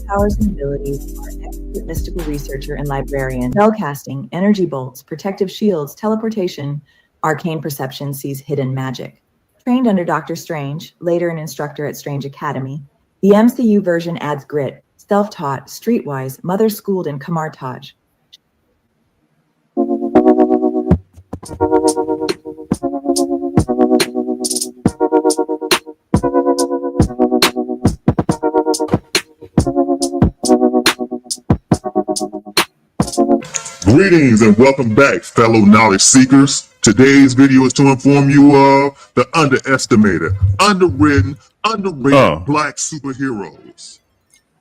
powers and abilities are expert mystical researcher and librarian. Spellcasting, energy bolts, protective shields, teleportation, arcane perception sees hidden magic. Trained under Doctor Strange, later an instructor at Strange Academy, the MCU version adds grit, self-taught, streetwise, mother-schooled, and Kamartaj. Greetings and welcome back, fellow knowledge seekers. Today's video is to inform you of the underestimated, underwritten, underrated black superheroes.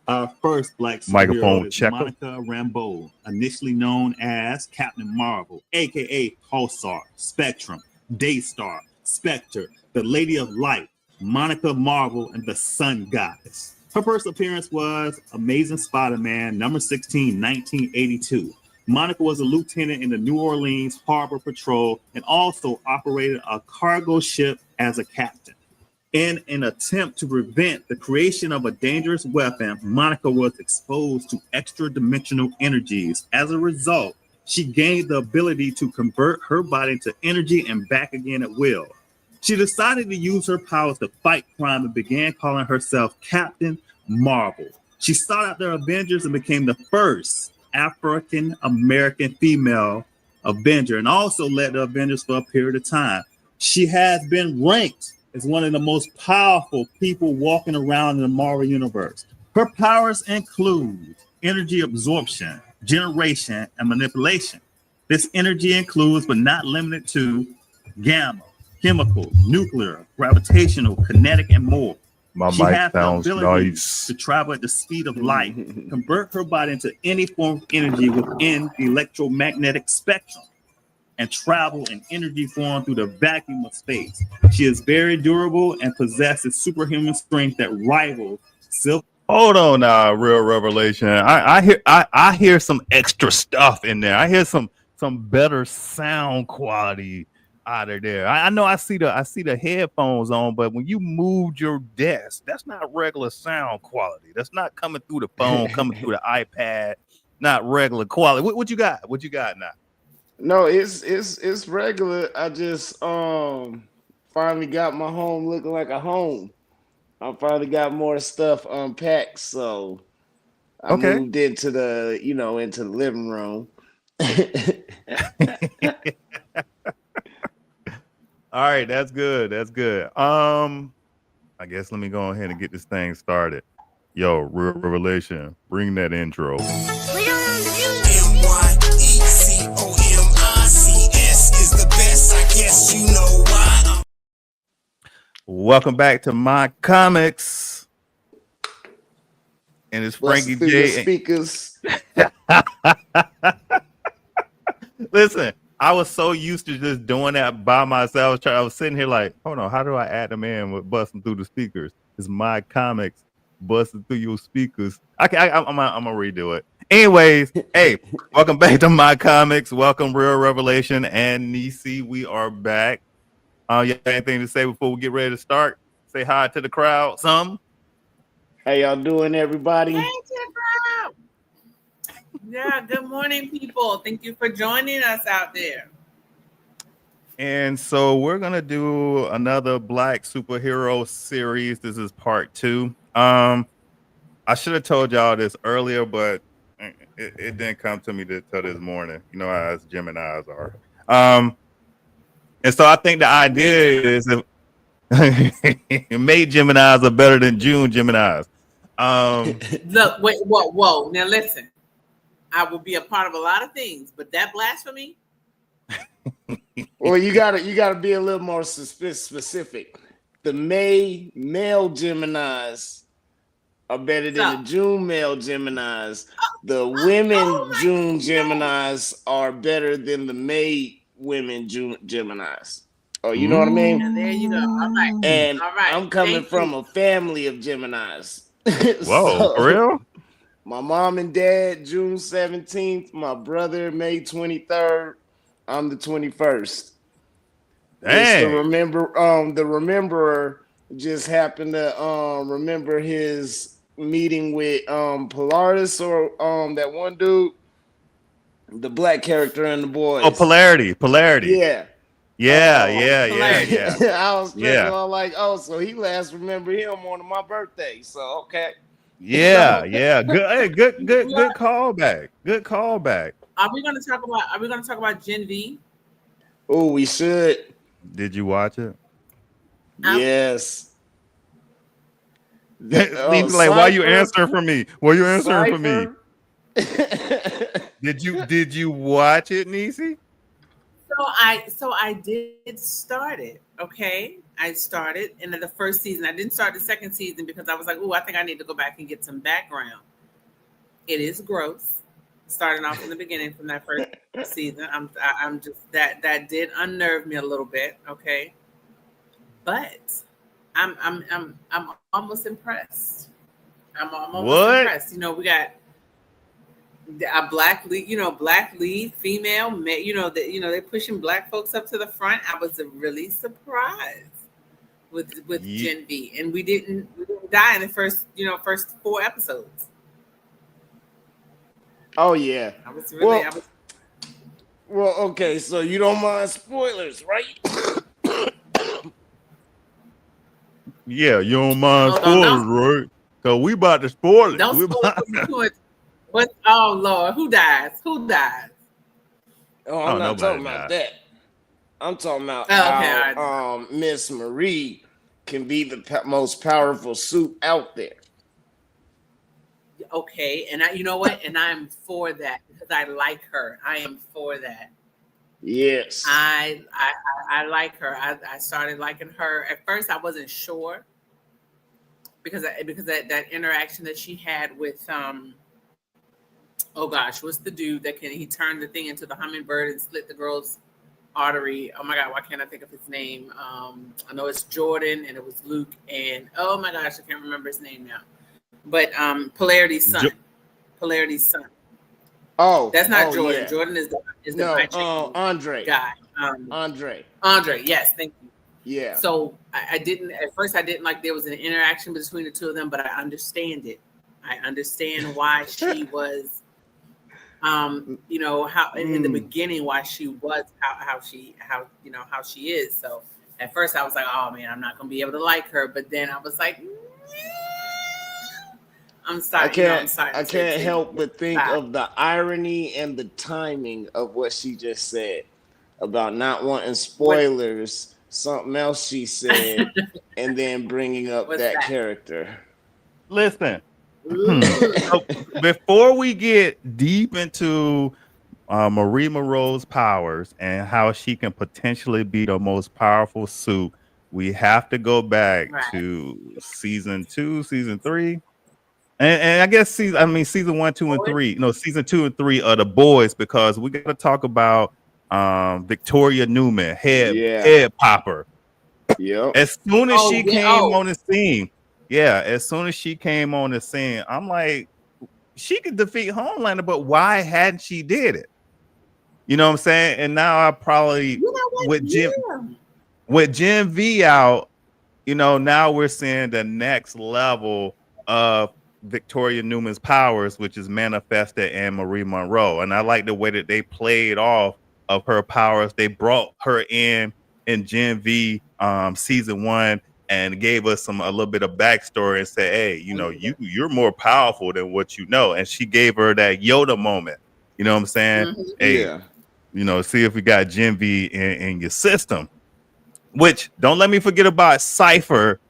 Our first black superhero is Monica Rambeau, initially known as Captain Marvel, aka Pulsar, Spectrum, Daystar, Spectre, the Lady of Light, Monica Marvel, and the Sun Goddess. Her first appearance was Amazing Spider-Man number 16, 1982. Monica was a lieutenant in the New Orleans Harbor Patrol and also operated a cargo ship as a captain. In an attempt to prevent the creation of a dangerous weapon, Monica was exposed to extra-dimensional energies. As a result, she gained the ability to convert her body to energy and back again at will. She decided to use her powers to fight crime and began calling herself Captain Marvel. She sought out the Avengers and became the first African-American female Avenger and also led the Avengers for a period of time. She has been ranked as one of the most powerful people walking around in the Marvel Universe. Her powers include energy absorption, generation, and manipulation. This energy includes, but not limited to, gamma, chemical, nuclear, gravitational, kinetic, and more. She has the ability to travel at the speed of light, convert her body into any form of energy within the electromagnetic spectrum, and travel in energy form through the vacuum of space. She is very durable and possesses superhuman strength that rivals silk. Hold on now, Real Revelation. I hear some extra stuff in there. I hear some better sound quality out of there. I know I see the headphones on, but when you moved your desk, that's not regular sound quality. That's not coming through the phone, coming through the iPad, not regular quality. What you got? What you got now? No, it's regular. I just finally got my home looking like a home. I finally got more stuff unpacked, so I moved into the into the living room. All right, that's good. That's good. I guess let me go ahead and get this thing started. Yo, Real Revelation, bring that intro. MYECOMICS is the best, I guess you know why. Welcome back to My Comics. And it's Frankie J. Speakers. Listen, I was so used to just doing that by myself. I was sitting here like, hold on, how do I add them in with busting through the speakers? It's My Comics busting through your speakers. I'm gonna redo it. Anyways, hey, welcome back to My Comics. Welcome, Real Revelation and Nisi. We are back. You have anything to say before we get ready to start? Say hi to the crowd. Some. How y'all doing, everybody? Hey, crowd. Yeah, good morning, people. Thank you for joining us out there. And so we're gonna do another Black superhero series. This is part 2. I should have told y'all this earlier, but it didn't come to me till this morning. You know how us Geminis are. And so I think the idea is that May Geminis are better than June Geminis. Look, wait, whoa. Now listen. I will be a part of a lot of things, but that blasphemy. Well, you gotta be a little more specific. The male Geminis are better than the June male Geminis. The women June Geminis are better than the May women June Geminis. Oh, you know what I mean? And there you go. All right. And all right. I'm coming from a family of Geminis. Whoa, for real? My mom and dad, June 17th. My brother, May 23rd. I'm the 21st. Dang. The Rememberer just happened to remember his meeting with Polaris or that one dude, the black character in The Boys. Oh, Polarity. Yeah. Yeah. I was thinking Yeah. like, oh, so he last remember him on my birthday. So okay. Yeah. Good. Hey, good callback. Good callback. Are we gonna talk about Gen V? Oh, we should. Did you watch it? Yes. He's like, why you answering for me? Why you answering for me? Did you watch it, Niecy? So I did start it. Okay, I started, and then the first season. I didn't start the second season because I was like, oh, I think I need to go back and get some background. It is gross. Starting off in the beginning from that first season, I'm just that did unnerve me a little bit. Okay, but I'm almost impressed. I'm almost impressed. You know, we got a black lead female. They're pushing black folks up to the front. I was really surprised with Gen V, and we didn't die in the first 4 episodes. Oh yeah. Well, okay, so you don't mind spoilers, right? Yeah, you don't mind spoilers, right? Cause we about to spoil it. Don't spoil it. What? Oh Lord, who dies? Who dies? Oh, I'm not talking about that. I'm talking about how Miss Marie can be the most powerful suit out there. Okay, and you know what? And I'm for that because I like her. I am for that. Yes, I like her. I started liking her. At first, I wasn't sure because that interaction that she had with oh gosh, what's the dude he turned the thing into the hummingbird and split the girl's artery? Oh my God, why can't I think of his name? I know it's Jordan and it was Luke, and oh my gosh, I can't remember his name now. But Polarity's son. Polarity's son. Oh, that's not Jordan. Yeah. Jordan is the Andre guy. Andre. Yes, thank you. Yeah. So I didn't at first. I didn't like there was an interaction between the two of them, but I understand it. I understand why she was. How in the beginning why she was how she is. So at first I was like, oh man, I'm not gonna be able to like her. But then I was like. I'm sorry. I can't help but think of the irony and the timing of what she just said about not wanting spoilers. Something else she said, and then bringing up that character. Listen, before we get deep into Marie Monroe's powers and how she can potentially be the most powerful suit, we have to go back to season 2, season 3. And I guess season 1, 2, and 3. No, season 2 and 3 are The Boys, because we got to talk about Victoria Newman, head popper. Yeah. As soon as she came on the scene, I'm like, she could defeat Homelander, but why hadn't she did it? You know what I'm saying? And now I probably with Gen V out, now we're seeing the next level of Victoria Newman's powers, which is manifested in Marie Monroe. And I like the way that they played off of her powers. They brought her in Gen V season 1 and gave us a little bit of backstory and said, hey, you're more powerful than what you know. And she gave her that Yoda moment. You know what I'm saying? Mm-hmm. Hey, see if we got Gen V in your system. Which, don't let me forget about Cypher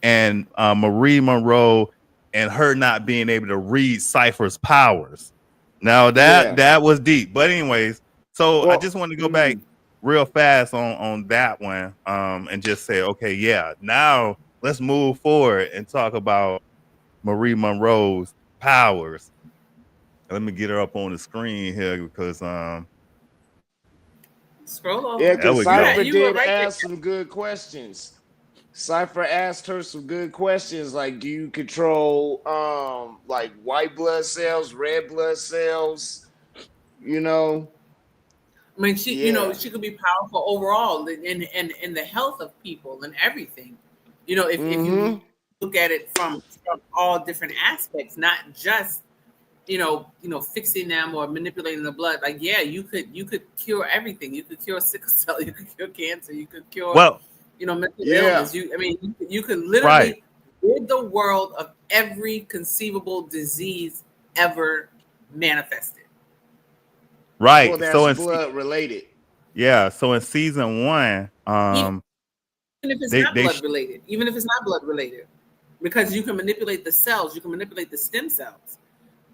and Marie Monroe and her not being able to read Cypher's powers. Now that was deep. But anyways, so I just want to go back real fast on that one and just say, okay, now let's move forward and talk about Marie Monroe's powers. Let me get her up on the screen here because scroll over. Yeah, because Cypher did ask some good questions. Cypher asked her some good questions, like, do you control like white blood cells, red blood cells? I mean, she could be powerful overall in the health of people and everything. If you look at it from all different aspects, not just fixing them or manipulating the blood. Like, yeah, you could cure everything. You could cure sickle cell. You could cure cancer. You could cure mental illness. You could literally rid the world of every conceivable disease ever manifested. Right. Well, that's so blood related. Yeah. So in season 1, even if it's not blood related, because you can manipulate the cells, you can manipulate the stem cells.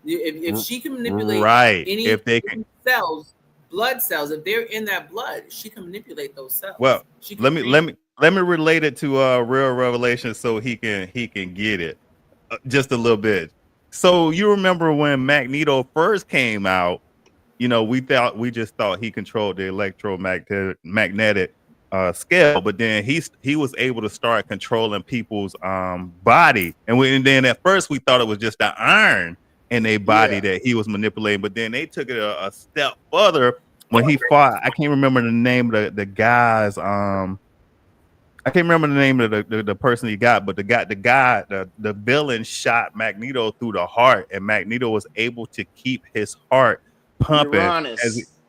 If she can manipulate any cells, blood cells, if they're in that blood, she can manipulate those cells. Well, let me relate it to Real Revelation so he can get it just a little bit. So you remember when Magneto first came out, we just thought he controlled the electromagnetic scale, but then he was able to start controlling people's body, and then at first we thought it was just the iron in their body that he was manipulating, but then they took it a step further when he fought. I can't remember the name of the guys. I can't remember the name of the person he got, but the villain shot Magneto through the heart, and Magneto was able to keep his heart pumping.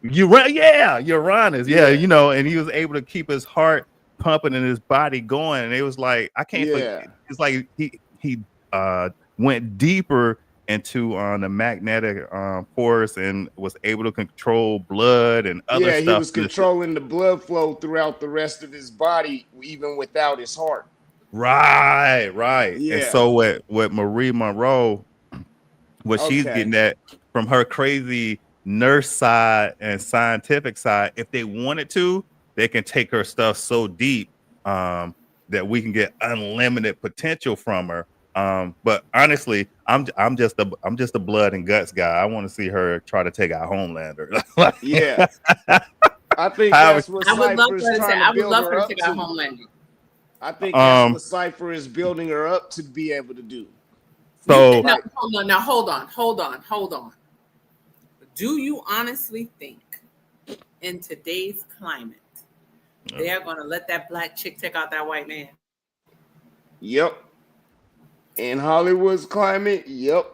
Uranus. Yeah, and he was able to keep his heart pumping and his body going, and it was like it's like he went deeper into the magnetic force and was able to control blood and other stuff. Yeah, he was controlling the blood flow throughout the rest of his body, even without his heart. Right. Yeah. And so with Marie Monroe, what she's getting at from her crazy nurse side and scientific side, if they wanted to, they can take her stuff so deep that we can get unlimited potential from her. But honestly, I'm just a blood and guts guy. I want to see her try to take out Homelander. Yeah, I think that's what Cypher is trying to build her up to. Homelander. I think that's what Cypher is building her up to be able to do. So hold on. Do you honestly think in today's climate they are going to let that black chick take out that white man? Yep. In Hollywood's climate, yep.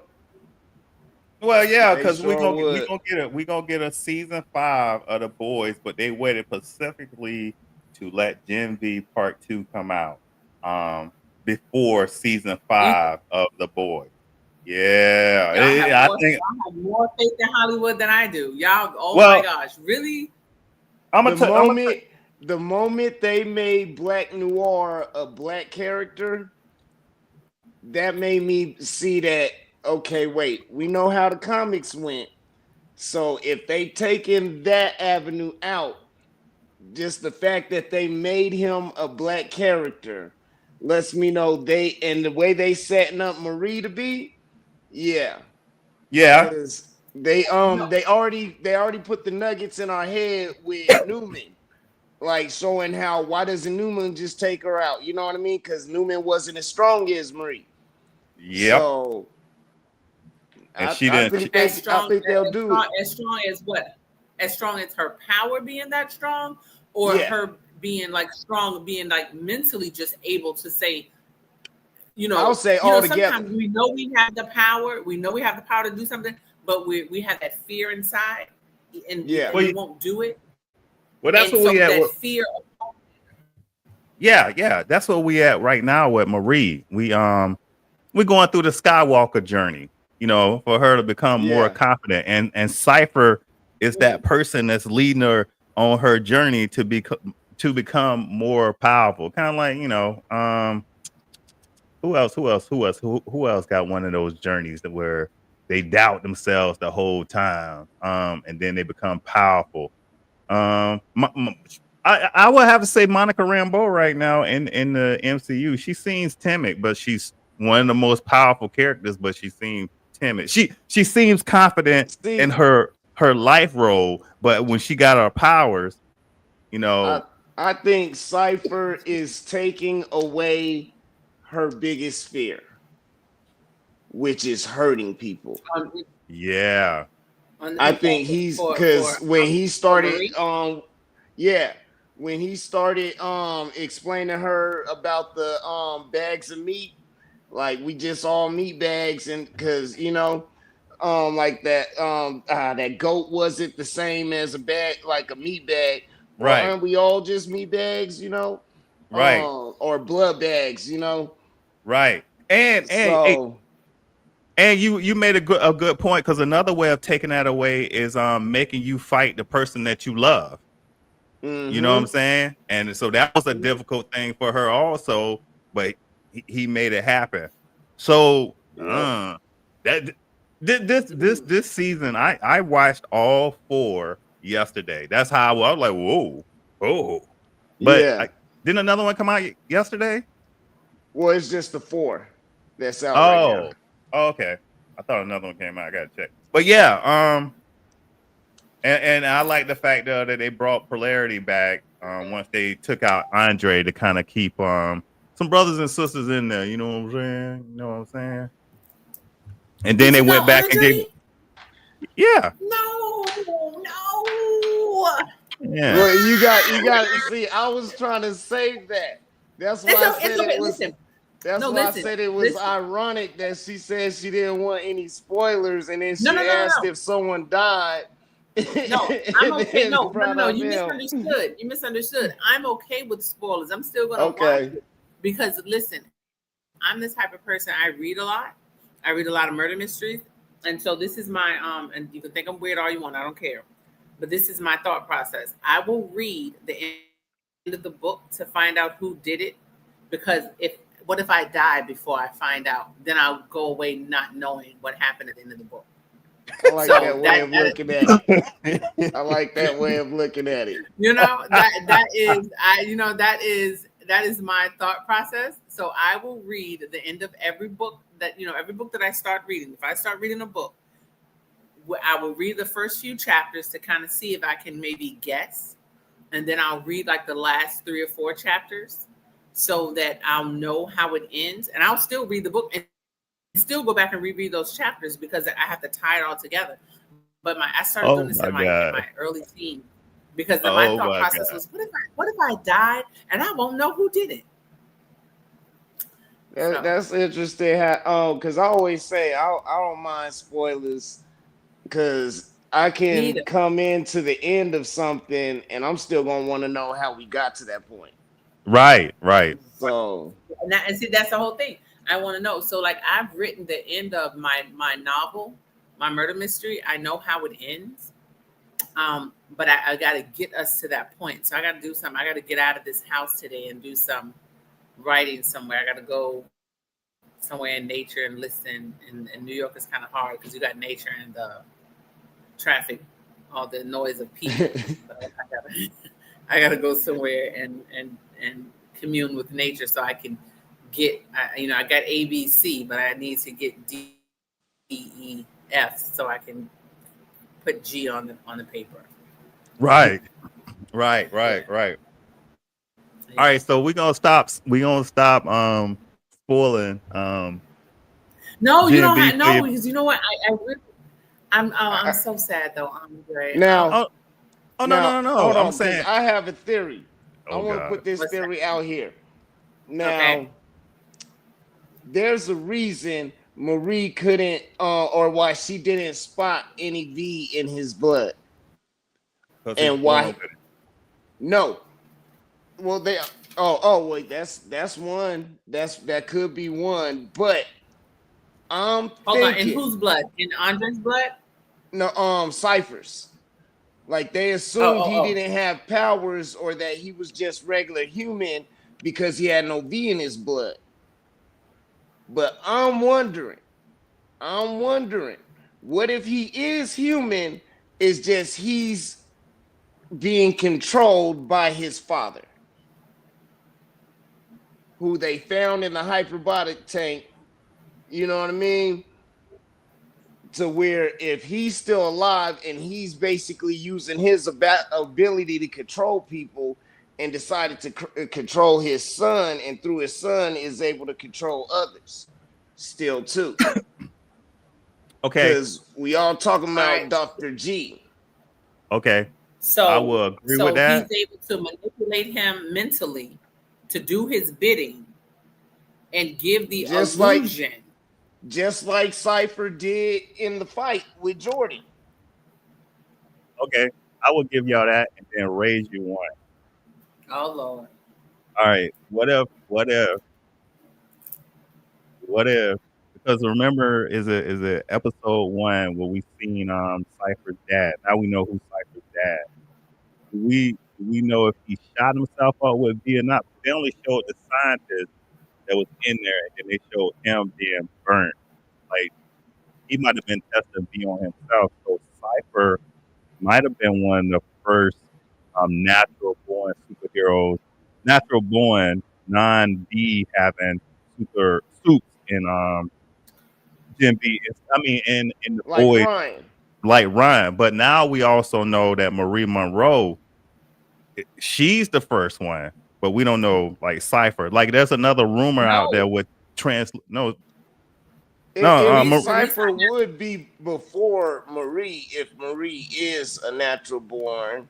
Well, yeah, because we gonna get a season 5 of The Boys, but they waited specifically to let Gen V Part 2 come out before season 5 of The Boys. Yeah, I think y'all have more faith in Hollywood than I do. Y'all, my gosh, really? The moment they made Black Noir a black character, that made me see that, okay, wait, we know how the comics went. So if they taken that avenue out, just the fact that they made him a black character lets me know and the way they setting up Marie to be, yeah. They already put the nuggets in our head with Newman, like showing why doesn't Newman just take her out? You know what I mean? Because Newman wasn't as strong as Marie. Yep. So, and I think they'll do it. As strong as what? As strong as her power being that strong, or her being like strong, being like mentally just able to say, I'll say all together. Sometimes we know we have the power. We know we have the power to do something, but we have that fear inside, and we won't do it. Well, that's what we at. Fear. Yeah, that's what we at right now with Marie. We're going through the Skywalker journey, for her to become more confident. And Cypher is that person that's leading her on her journey to become more powerful. Kind of like, who else got one of those journeys where they doubt themselves the whole time, and then they become powerful. I would have to say Monica Rambeau right now in the MCU. She seems timid, but she's one of the most powerful characters, but she seems timid. She seems confident in her life role, but when she got her powers, I think Cypher is taking away her biggest fear, which is hurting people. Yeah. I think he's because when he started explaining her about the bags of meat, like we just all meat bags, and because like that goat wasn't the same as a bag, like a meat bag, or Right. aren't we all just meat bags, Right. or blood bags, Right. And so you made a good point, because another way of taking that away is making you fight the person that you love. You know what I'm saying? And so that was a difficult thing for her also, but he made it happen. So that this season, I watched all 4 yesterday. That's how I was like, whoa. But didn't another one come out yesterday? Well, it's just the 4 that's out right now. Oh, okay. I thought another one came out. I gotta check. But yeah, and I like the fact that they brought Polarity back once they took out Andre, to kind of keep some brothers and sisters in there. You know what I'm saying? And then they went back Andre? and gave. Yeah. No. Yeah. Well, you got see. I was trying to save that. That's why I said it was. I said it was ironic that she said she didn't want any spoilers, and then she asked if someone died. No, I'm okay. No, you misunderstood. You misunderstood. I'm okay with spoilers. I'm still gonna watch it, because listen, I'm the type of person, I read a lot. I read a lot of murder mysteries, and so this is my and you can think I'm weird all you want. I don't care, but this is my thought process. I will read the end of the book to find out who did it, because what if I die before I find out? Then I'll go away not knowing what happened at the end of the book. I like that way of looking at it. I like that way of looking at it. That is my thought process. So I will read the end of every book every book that I start reading. If I start reading a book, I will read the first few chapters to kind of see if I can maybe guess, and then I'll read like the last 3 or 4 chapters, so that I'll know how it ends, and I'll still read the book and still go back and reread those chapters, because I have to tie it all together. But I started doing this in my early teens, because my thought process was, what if I died and I won't know who did it? That's interesting. Because I always say I don't mind spoilers, because I can come into the end of something and I'm still gonna want to know how we got to that point. Right. So and see, that's the whole thing. I want to know. So like, I've written the end of my novel, my murder mystery. I know how it ends. But I got to get us to that point. So I got to do something. I got to get out of this house today and do some writing somewhere. I got to go somewhere in nature and listen. And New York is kind of hard, because you got nature and the traffic, all the noise of people. I got to go somewhere and commune with nature, so I can get, I got ABC, but I need to get D, E, E, F, so I can put G on the paper. Right. All right, so we're gonna stop spoiling. No, you don't have no, because you know what? I'm so sad though, Andre. Now, no. I'm saying I have a theory. I want to put this theory out here. Now, there's a reason Marie couldn't, or why she didn't spot any V in his blood, and why? No, well they. Oh wait, that's one. That could be one, but I'm hold on. In whose blood? In Andre's blood? No, Cypher's. Like, they assumed he didn't have powers, or that he was just regular human because he had no V in his blood. But I'm wondering, what if he is human? It's just he's being controlled by his father, who they found in the hyperbaric tank. You know what I mean? To where if he's still alive and he's basically using his ability to control people, and decided to control his son, and through his son is able to control others still too. Okay. Because we all talking about Dr. G. Okay. So I will agree with that. He's able to manipulate him mentally to do his bidding, and give the Just illusion. Just like Cypher did in the fight with Jordan. Okay, I will give y'all that and then raise you one. Oh Lord. All right. What if? Because remember, is it episode 1 where we seen Cypher's dad? Now we know who Cypher's dad. Do we know if he shot himself up with V or not? They only showed the scientist that was in there, and then they showed him being burnt. Like he might have been testing V on himself. So Cypher might have been one of the first natural born superheroes, natural born non-V having super suits in Gen V. I mean, in the Like void, Ryan. like Ryan. But now we also know that Marie Monroe, she's the first one, but we don't know like Cypher. Like there's another rumor out there with Cypher would be before Marie if Marie is a natural born,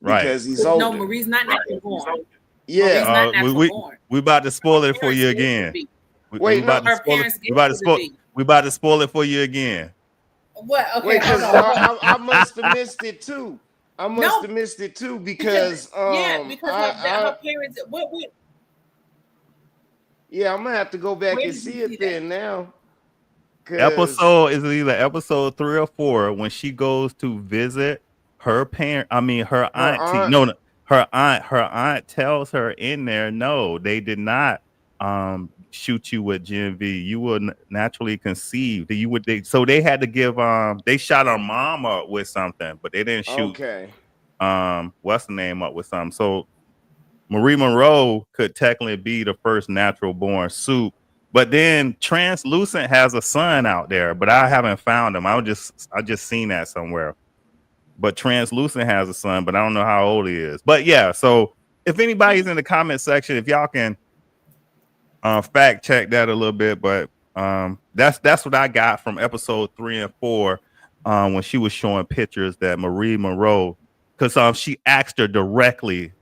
because he's older. No, Marie's not natural born. Yeah, we about to spoil it for you again. Wait, we about to spoil it for you again. What? Okay, wait, because I must have missed it too. I must have missed it too because her parents. What? Yeah, I'm gonna have to go back and see it then now. Episode is either episode 3 or 4 when she goes to visit her parent. I mean, her auntie. No, her aunt. Her aunt tells her in there, no, they did not shoot you with Gen V. You were naturally conceived. So they had to give. They shot her mom up with something, but they didn't shoot. Okay. What's the name up with something? So Marie Monroe could technically be the first natural born suit. But then Translucent has a son out there, but I haven't found him. I just seen that somewhere. But Translucent has a son, but I don't know how old he is. But yeah, so if anybody's in the comment section, if y'all can fact check that a little bit, but that's what I got from episode 3 and 4 when she was showing pictures that Marie Monroe, because she asked her directly.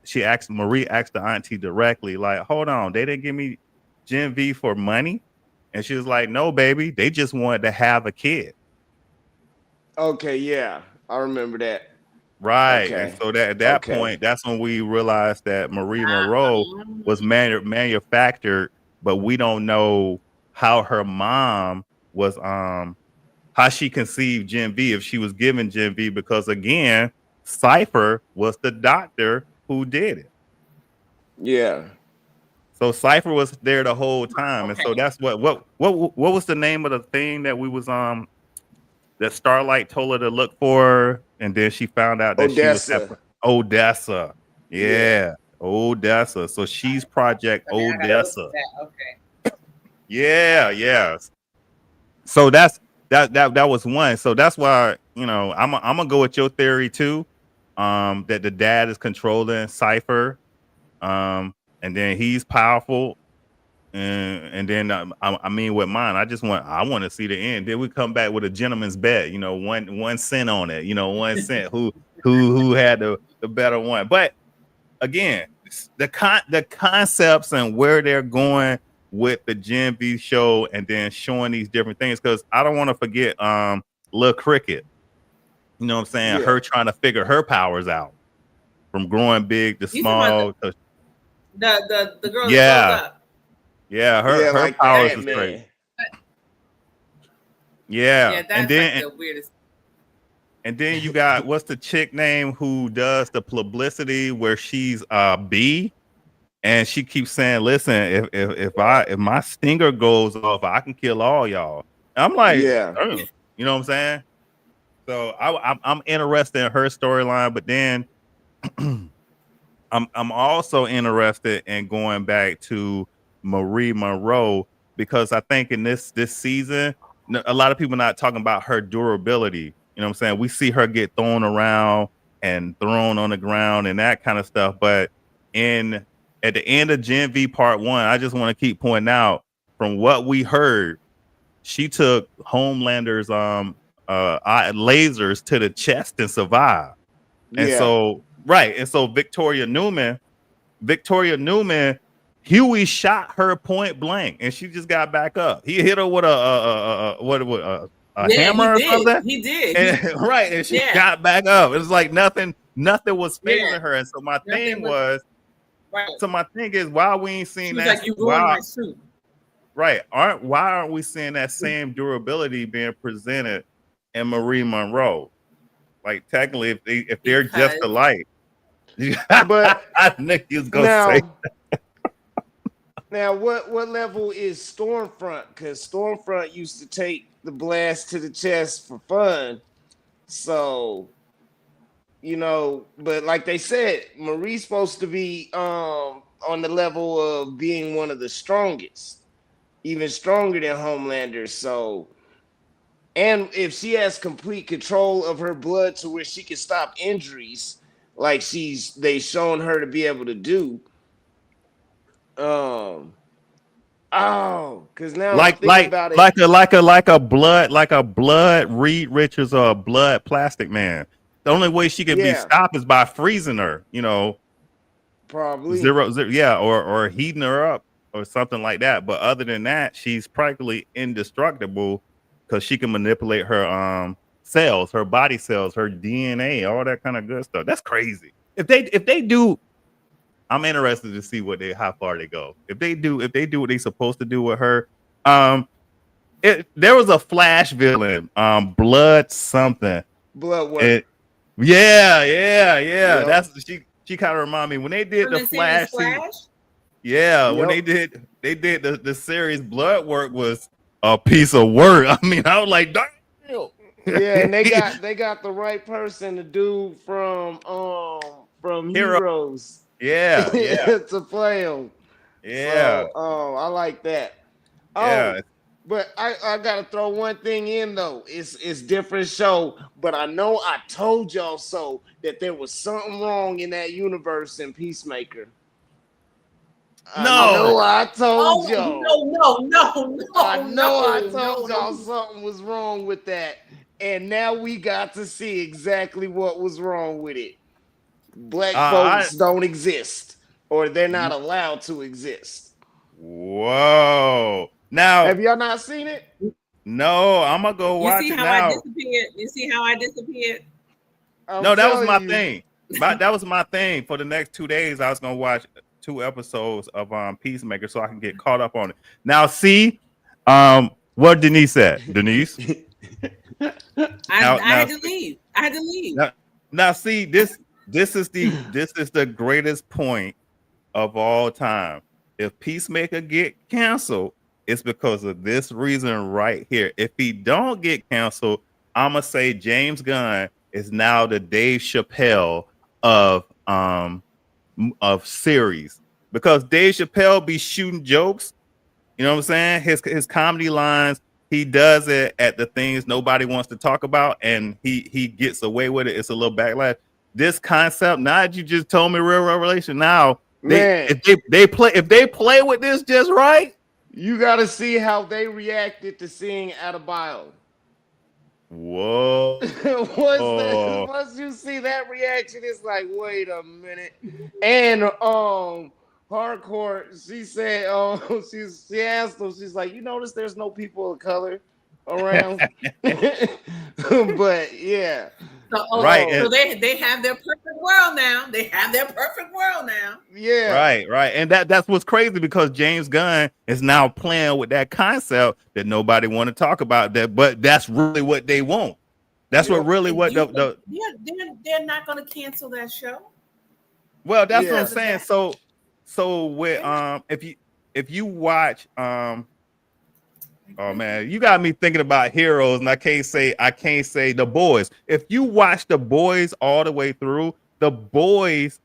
Marie asked the auntie directly, like, hold on, they didn't give me Gen V for money? And she was like, no, baby, they just wanted to have a kid. Okay, yeah, I remember that. Right. Okay. And so at that point, that's when we realized that Marie Monroe was manufactured, but we don't know how her mom was how she conceived Gen V, if she was given Gen V, because again, Cypher was the doctor who did it. Yeah. So Cypher was there the whole time, and so that's what was the name of the thing that we was that Starlight told her to look for, and then she found out that Odessa. She was Odessa. Yeah, Odessa. So she's Project Odessa. Okay. Yeah. So that was one. So that's why, I'm gonna go with your theory too, that the dad is controlling Cypher, and then he's powerful, and then I mean with mine, I want to see the end. Then we come back with a gentleman's bet, 1 cent on it, 1 cent. Who had the better one? But again, the concepts and where they're going with the Gen V show, and then showing these different things, because I don't want to forget Lil Cricket. You know what I'm saying? Yeah. Her trying to figure her powers out from growing big to small. The girl. Yeah. Yeah, her like powers is great. Yeah, that's and then like the weirdest. And then you got, what's the chick name who does the publicity where she's B, and she keeps saying, "Listen, if my stinger goes off, I can kill all y'all." And I'm like, yeah, you know what I'm saying? So I'm interested in her storyline, but then I'm also interested in going back to Marie Monroe, because I think in this season, a lot of people not talking about her durability. You know what I'm saying? We see her get thrown around and thrown on the ground and that kind of stuff. But at the end of Gen V Part 1, I just want to keep pointing out, from what we heard, she took Homelander's lasers to the chest and survived. And so Victoria Newman Huey shot her point blank, and she just got back up. He hit her with a hammer or something. He did. And, right, and she got back up. It was like nothing was failing her. And so my thing was, so my thing is, why we ain't seeing that? Like, you ruined my suit. Right. Why aren't we seeing that same durability being presented in Marie Monroe? Like, technically, if they're just alike. But I knew you was gonna say that. Now, what level is Stormfront? Because Stormfront used to take the blast to the chest for fun. So, you know, but like they said, Marie's supposed to be on the level of being one of the strongest, even stronger than Homelander. So, and if she has complete control of her blood to where she can stop injuries, like they've shown her to be able to do. Because now like about it. like a blood Reed Richards or a blood Plastic Man. The only way she can be stopped is by freezing her, you know, probably zero, or heating her up or something like that. But other than that, she's practically indestructible because she can manipulate her cells, her body cells, her DNA, all that kind of good stuff. That's crazy. If they do, I'm interested to see how far they go. If they do what they're supposed to do with her. There was a Flash villain, Blood something. Blood work. Yeah. Yep. That's she kind of remind me when they did the Flash. When they did the series, Blood Work was a piece of work. I mean, I was like, darn. Yeah, and they got the right person, the dude from Heroes. Yeah. To play him. Yeah. So, I like that. But I gotta throw one thing in though. It's different show, but I know I told y'all so that there was something wrong in that universe in Peacemaker. No, I know I told y'all. No. I know I told y'all something was wrong with that. And now we got to see exactly what was wrong with it. Black folks don't exist, or they're not allowed to exist. Whoa. Now, have y'all not seen it? No, I'm gonna go watch it now. You see how I disappeared? No, that was my thing. That was my thing. For the next 2 days, I was gonna watch 2 episodes of Peacemaker so I can get caught up on it. Now, see, what Denise said. Denise, I had to leave. Now, see, this is the greatest point of all time. If Peacemaker get canceled, it's because of this reason right here. If he don't get canceled, I'ma say James Gunn is now the Dave Chappelle of series, because Dave Chappelle be shooting jokes. You know what I'm saying? His comedy lines, he does it at the things nobody wants to talk about, and he gets away with it. It's a little backlash. This concept, now that you just told me real revelation, now if they play with this just right, you got to see how they reacted to seeing Adebayo. Whoa! Once you see that reaction, it's like, wait a minute. And Hardcore, she said, she asked him, she's like, you notice there's no people of color around? But yeah. Right. So they have their perfect world now. Yeah. Right. And that's what's crazy, because James Gunn is now playing with that concept that nobody want to talk about, that, but that's really what they want. That's they're not going to cancel that show. Well, that's what I'm saying. So with if you watch oh man, you got me thinking about Heroes, and I can't say The Boys. If you watch The Boys all the way through, The Boys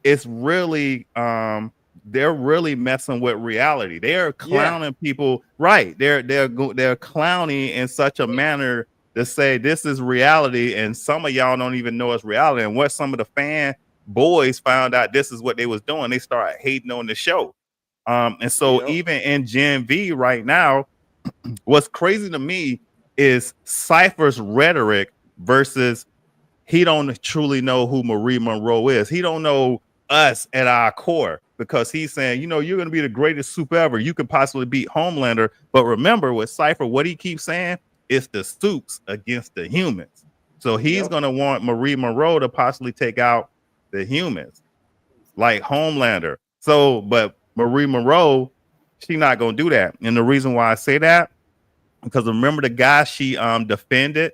is really they're really messing with reality. They're clowning people, right? They're clowning in such a manner to say this is reality, and some of y'all don't even know it's reality. And what some of the fan boys found out this is what they was doing, they started hating on the show. And so even in Gen V right now, what's crazy to me is Cypher's rhetoric versus he don't truly know who Marie Monroe is. He don't know us at our core, because he's saying, you know, you're going to be the greatest soup ever. You could possibly beat Homelander. But remember with Cypher, what he keeps saying is the soups against the humans. So he's going to want Marie Monroe to possibly take out the humans like Homelander. So, but Marie Monroe, she's not going to do that. And the reason why I say that, because remember the guy she defended,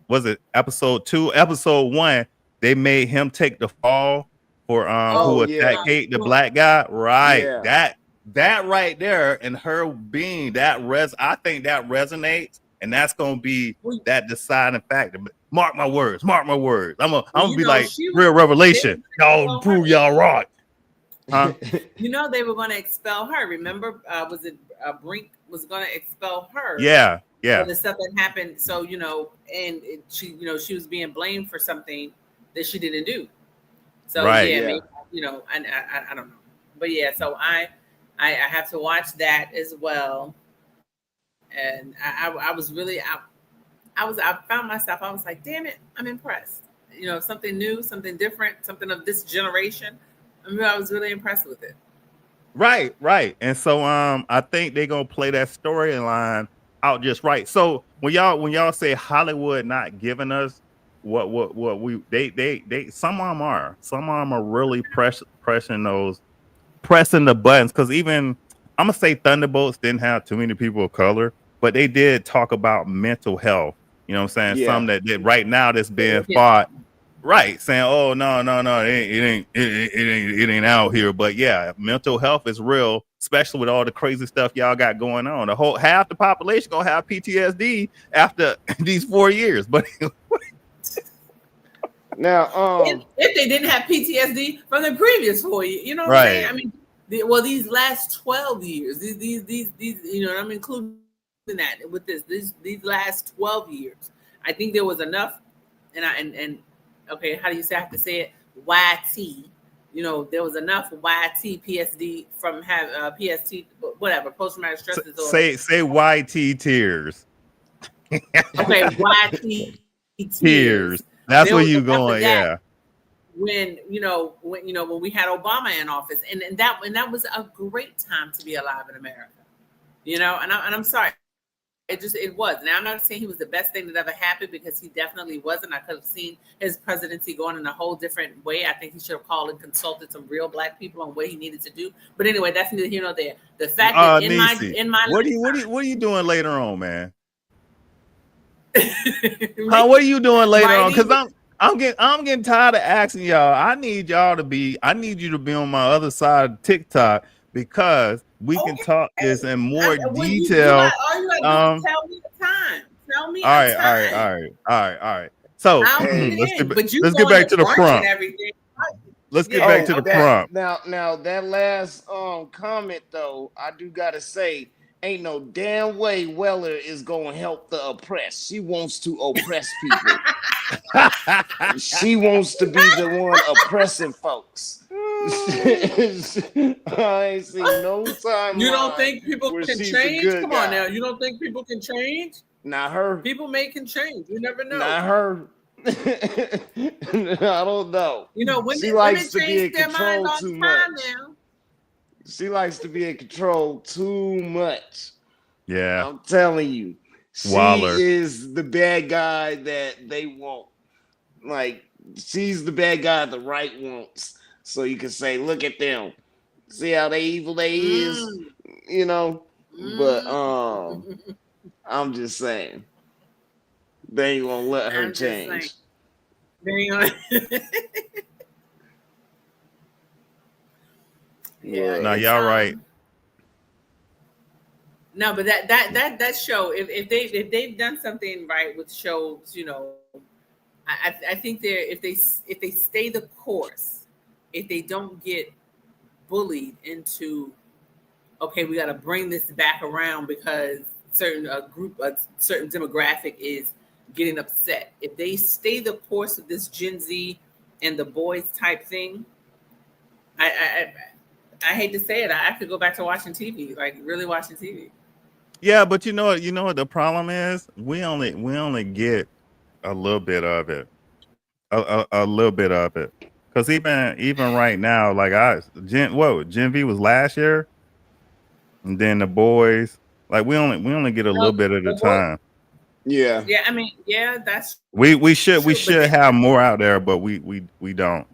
was it episode 2? Episode 1, they made him take the fall for who attacked Kate, the black guy. Right. Yeah. That right there, and her being that I think that resonates, and that's gonna be that deciding factor. Mark my words. I'm gonna be like real revelation. Y'all prove y'all right. Huh? You know they were gonna expel her. Remember, was it Brink was gonna expel her? Yeah. For the stuff that happened. So and she was being blamed for something that she didn't do. So maybe, I don't know, but yeah. So I have to watch that as well. And I was really I found myself. I was like, damn it, I'm impressed. Something new, something different, something of this generation. I was really impressed with it. Right. And so I think they're gonna play that storyline out just right. So when y'all say Hollywood not giving us what we they some of them are really pressing the buttons, because even I'm gonna say Thunderbolts didn't have too many people of color, but they did talk about mental health. You know what I'm saying? Yeah. Some that did right now that's being fought. Right, saying, "Oh no, it ain't out here." But yeah, mental health is real, especially with all the crazy stuff y'all got going on. Half the population gonna have PTSD after these 4 years. But now, if they didn't have PTSD from the previous 4 years, you know what I'm saying? I mean, these last 12 years, these, I'm including that with these last 12 years. I think there was enough, and okay, how do you say? I have to say it. YT. There was enough YT PSD from PST, whatever, post-traumatic stress disorder. Say YT tears. Okay, YT tears. That's where you going, yeah. When when we had Obama in office, and that was a great time to be alive in America. And I'm sorry. It was. Now, I'm not saying he was the best thing that ever happened, because he definitely wasn't. I could have seen his presidency going in a whole different way. I think he should have called and consulted some real black people on what he needed to do. But anyway, that's neither here nor there. The fact that in my what are you doing later on, man? What are you doing later on? Because I'm getting tired of asking y'all. I need you to be on my other side of TikTok, because we can talk this in more detail. Tell me the time. Tell me. All right. So let's get back to the prompt. Let's get back to the prompt. Now that last comment though, I do gotta say, ain't no damn way Weller is gonna help the oppressed. She wants to oppress people. She wants to be the one oppressing folks. I ain't seen no time. You don't think people can change? Come on now. You don't think people can change? Not her. People can change. You never know. Not her. I don't know. When she likes to be in control too much. She likes to be in control too much. Yeah. I'm telling you. She is the bad guy that they want. Like, she's the bad guy the right wants. So you can say, look at them. See how evil they is? But I'm just saying. They ain't gonna let her change. They ain't gonna. Yeah. No, y'all right. No, but that show, if they've done something right with shows, I think if they stay the course, if they don't get bullied into, okay, we got to bring this back around because certain demographic is getting upset. If they stay the course of this Gen Z and the boys type thing, I hate to say it, I have to go back to watching TV, like really watching TV. Yeah, but you know what the problem is? We only get a little bit of it. A little bit of it. Because even right now, like Gen V was last year, and then the boys, like we only get a little bit at a time. Yeah. Yeah, I mean, yeah, that's we should true, have more out there, but we don't.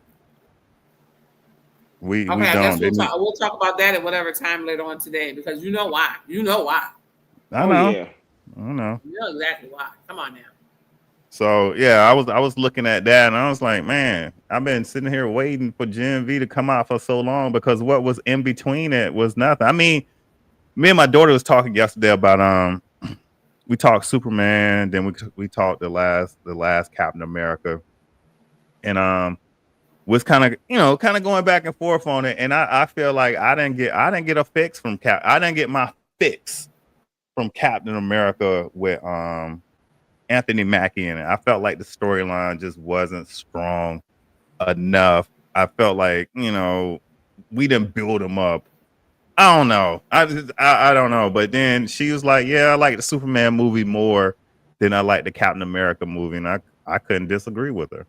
We okay, I don't. guess we'll talk about that at whatever time later on today, because you know why. You know why. I know. Yeah. I know. You know exactly why. Come on now. So yeah, I was looking at that and I was like, man, I've been sitting here waiting for Gen V to come out for so long because what was in between it was nothing. I mean, me and my daughter was talking yesterday about we talked Superman, then we talked the last Captain America, and was kind of going back and forth on it, and I feel like I didn't get a fix from I didn't get my fix from Captain America with Anthony Mackie in it. I felt like the storyline just wasn't strong enough. I felt like, we didn't build him up. I don't know. I don't know. But then she was like, yeah, I like the Superman movie more than I like the Captain America movie. And I couldn't disagree with her.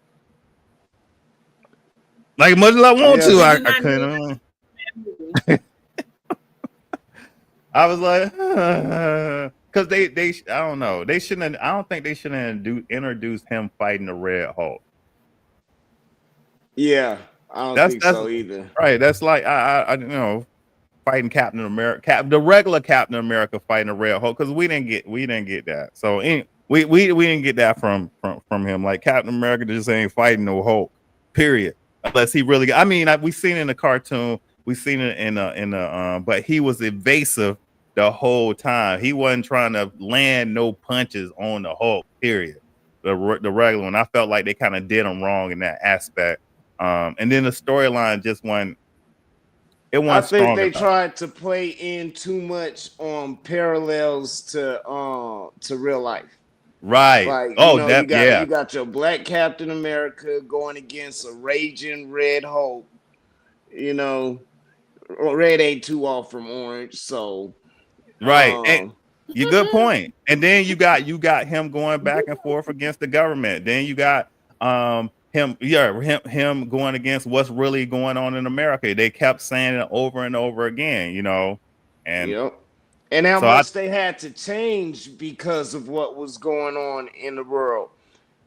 Like as much as I want to, I couldn't. I was like, because they I don't know. They shouldn't. I don't think they should have introduced him fighting the Red Hulk. Yeah, I don't think so either. Right. That's like I fighting Captain America, the regular Captain America fighting the Red Hulk, because we didn't get that. So we didn't get that from him. Like Captain America just ain't fighting no Hulk. Period. Unless he really. I mean, we seen it in the cartoon. We seen it in the but he was evasive the whole time. He wasn't trying to land no punches on the Hulk, period. The regular one. I felt like they kind of did him wrong in that aspect. And then the storyline just wasn't. It wasn't. I think they tried to play in too much on parallels to real life. Right. Like, you got your Black Captain America going against a raging Red Hulk. Red ain't too off from orange, so. Right. And you good point. And then you got him going back and forth against the government. Then you got him going against what's really going on in America. They kept saying it over and over again, and yep. And how much they had to change because of what was going on in the world.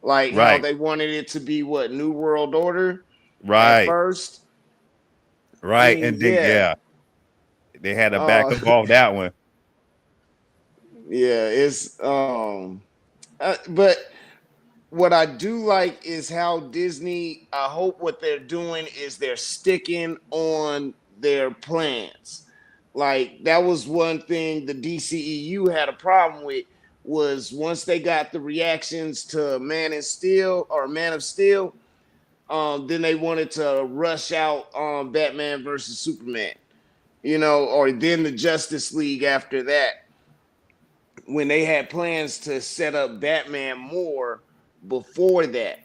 Like how they wanted it to be New World Order at first. Right. I mean, and then they had to back up off that one. Yeah, it's but what I do like is how Disney, I hope what they're doing is they're sticking on their plans. Like that was one thing the DCEU had a problem with, was once they got the reactions to Man of Steel, then they wanted to rush out Batman versus Superman, or then the Justice League after that, when they had plans to set up Batman more before that,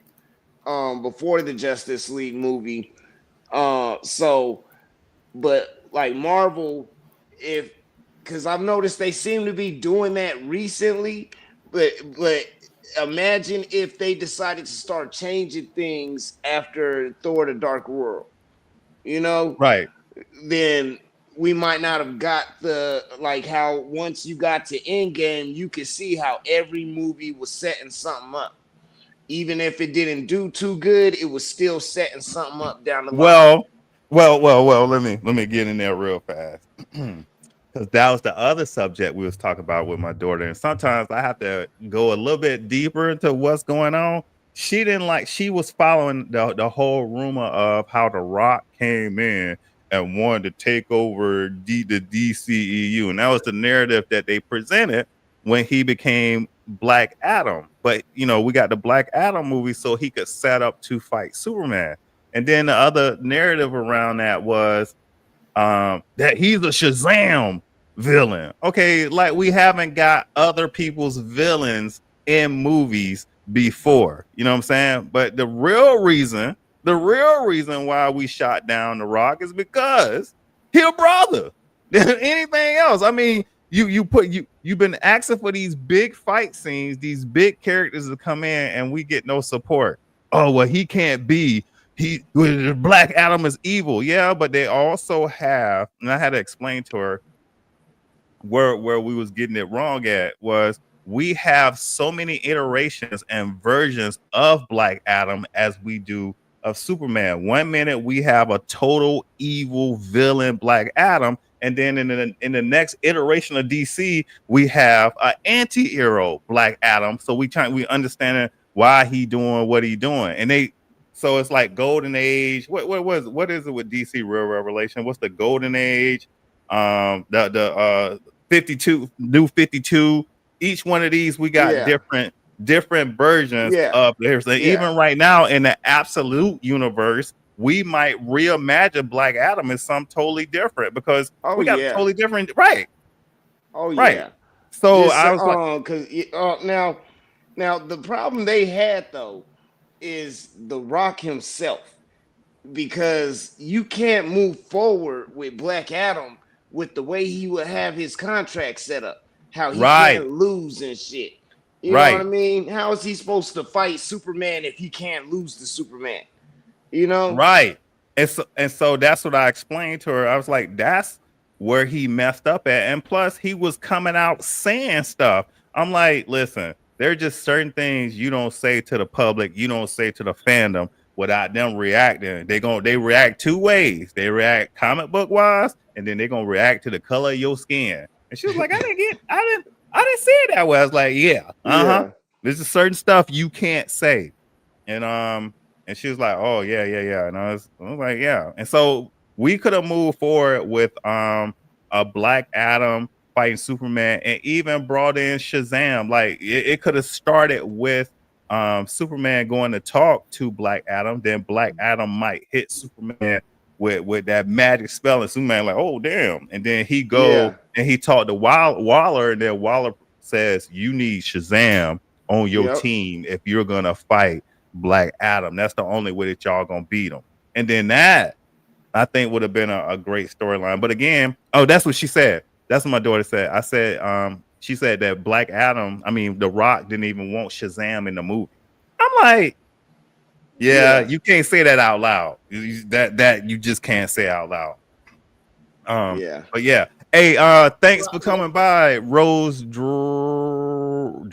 before the Justice League movie. But like Marvel, because I've noticed they seem to be doing that recently, but imagine if they decided to start changing things after Thor: The Dark World, right? Then we might not have got how once you got to Endgame, you could see how every movie was setting something up. Even if it didn't do too good, it was still setting something up down the line. Well, let me get in there real fast. Because that was the other subject we was talking about with my daughter. And sometimes I have to go a little bit deeper into what's going on. She was following the whole rumor of how The Rock came in and wanted to take over the DCEU. And that was the narrative that they presented when he became Black Adam. But, we got the Black Adam movie so he could set up to fight Superman. And then the other narrative around that was that he's a Shazam villain. Okay, like we haven't got other people's villains in movies before. You know what I'm saying? But the real reason why we shot down The Rock is because he's a brother. Anything else? I mean, you've been asking for these big fight scenes, these big characters to come in, and we get no support. Oh well, he can't be Black Adam is evil. Yeah, but they also have, and I had to explain to her where we was getting it wrong at was we have so many iterations and versions of Black Adam as we do of Superman. 1 minute we have a total evil villain Black Adam, and then in the next iteration of DC we have an anti-hero Black Adam. So we understand why he doing what he doing, and so it's like Golden Age. What is it with DC Real Revelation? What's the Golden Age? The 52, new 52. Each one of these we got different versions of theirs. Even right now in the absolute universe, we might reimagine Black Adam as something totally different because we got totally different, right? So I was because now the problem they had though is The Rock himself, because you can't move forward with Black Adam with the way he would have his contract set up, how he can't lose and shit. You know what I mean? How is he supposed to fight Superman if he can't lose to Superman? You know? Right. And so that's what I explained to her. I was like, that's where he messed up at. And plus, he was coming out saying stuff. I'm like, listen, there are just certain things you don't say to the public, you don't say to the fandom without them reacting. They react two ways. They react comic book wise, and then they're gonna react to the color of your skin. And she was like, I didn't say it that way. I was like, There's a certain stuff you can't say. And she was like, oh yeah. And I was like, yeah. And so we could have moved forward with a Black Adam fighting Superman, and even brought in Shazam. Like it could have started with Superman going to talk to Black Adam, then Black Adam might hit Superman with that magic spell, and Superman like, oh damn, and then he go and he talked to Waller, and then Waller says, you need Shazam on your team if you're gonna fight Black Adam. That's the only way that y'all gonna beat him. And then that I think would have been a great storyline. But again, that's what she said. That's what my daughter said. I said, she said that Black Adam, The Rock didn't even want Shazam in the movie. I'm like, you can't say that out loud. That you just can't say out loud. But yeah. Hey, thanks for coming by, Rose Dryden.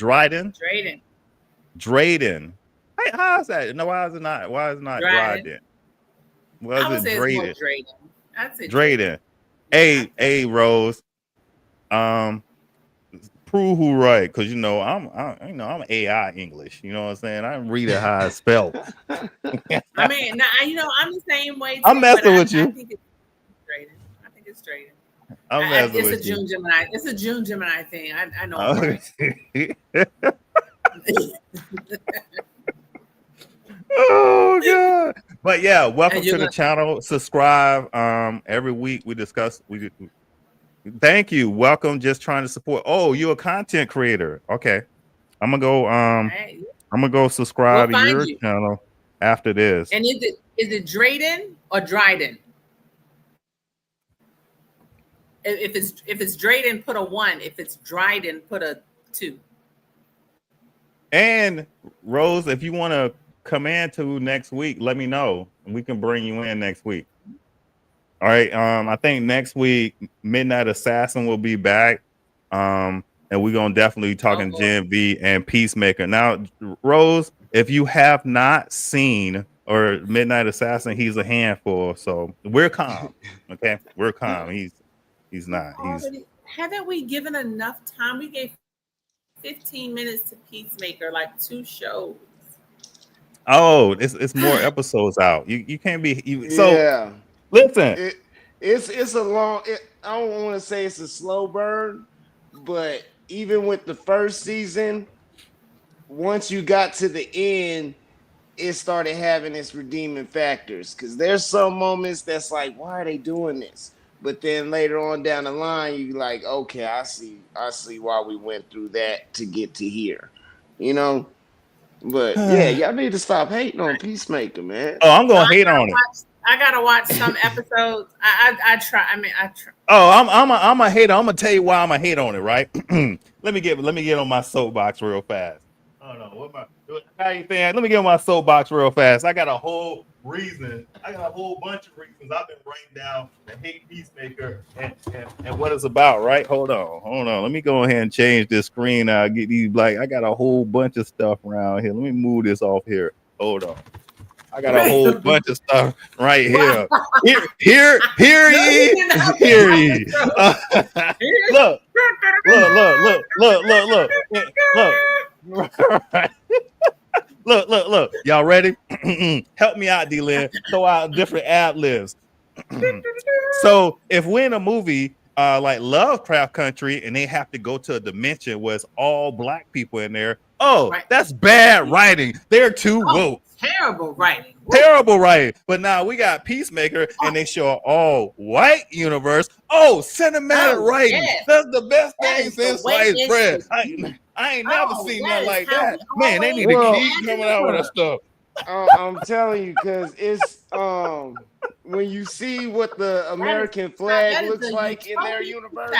Drayden. Hey, how's that? No, why is it not? Why is it not Dryden? I would say it's more Drayden. I'd say Drayden. Hey, Rose. Prove who right, because I'm AI English. You know what I'm saying? I read it how it's spelled. I'm the same way. Too, I'm messing with you. I think it's Drayden. It's a June Gemini. It's a June Gemini thing. I know. Oh god! But yeah, welcome to the channel. Subscribe. Every week we discuss. Thank you. Welcome. Just trying to support. Oh, you're a content creator. Okay, I'm gonna go. I'm gonna go subscribe to your channel after this. And is it Drayden or Dryden? If it's Drayden, put a 1. If it's Dryden, put a 2. And Rose, if you want to come in to next week, let me know, and we can bring you in next week. All right. I think next week Midnight Assassin will be back. And we're gonna definitely be talking Gen V and Peacemaker. Now, Rose, if you have not seen or Midnight Assassin, he's a handful. So we're calm. Okay, we're calm. He's not. Haven't we given enough time? We gave 15 minutes to Peacemaker, like 2 shows. Oh, it's more episodes out. You can't be listen. It's a long. I don't want to say it's a slow burn, but even with the first season, once you got to the end, it started having its redeeming factors. Because there's some moments that's like, why are they doing this? But then later on down the line, you like, okay, I see why we went through that to get to here, you know. But y'all need to stop hating on Peacemaker, man. Oh, I'm gonna hate on it. I gotta watch some episodes. I try. Oh, I'm a hater. I'm gonna tell you why I'm a hate on it. Right? let me get on my soapbox real fast. Oh no, let me get on my soapbox real fast. I got a whole reasons. I got a whole bunch of reasons I've been writing down to hate Peacemaker and what it's about, right? Hold on. Let me go ahead and change this screen. I'll get these I got a whole bunch of stuff around here. Let me move this off here. Hold on. I got a whole bunch of stuff right here. Hear ye. Look. Y'all ready? Help me out, D-Lynn. Throw out different ad libs. So if we're in a movie like Lovecraft Country and they have to go to a dimension where it's all black people in there, that's bad writing. They're too woke. Terrible writing. But now we got Peacemaker and they show an all white universe. Cinematic writing. Yes. That's the best thing since sliced bread. I ain't never seen nothing like that. Man, they need to keep coming out with that stuff. I'm telling you, because it's when you see what the American flag looks like in their universe.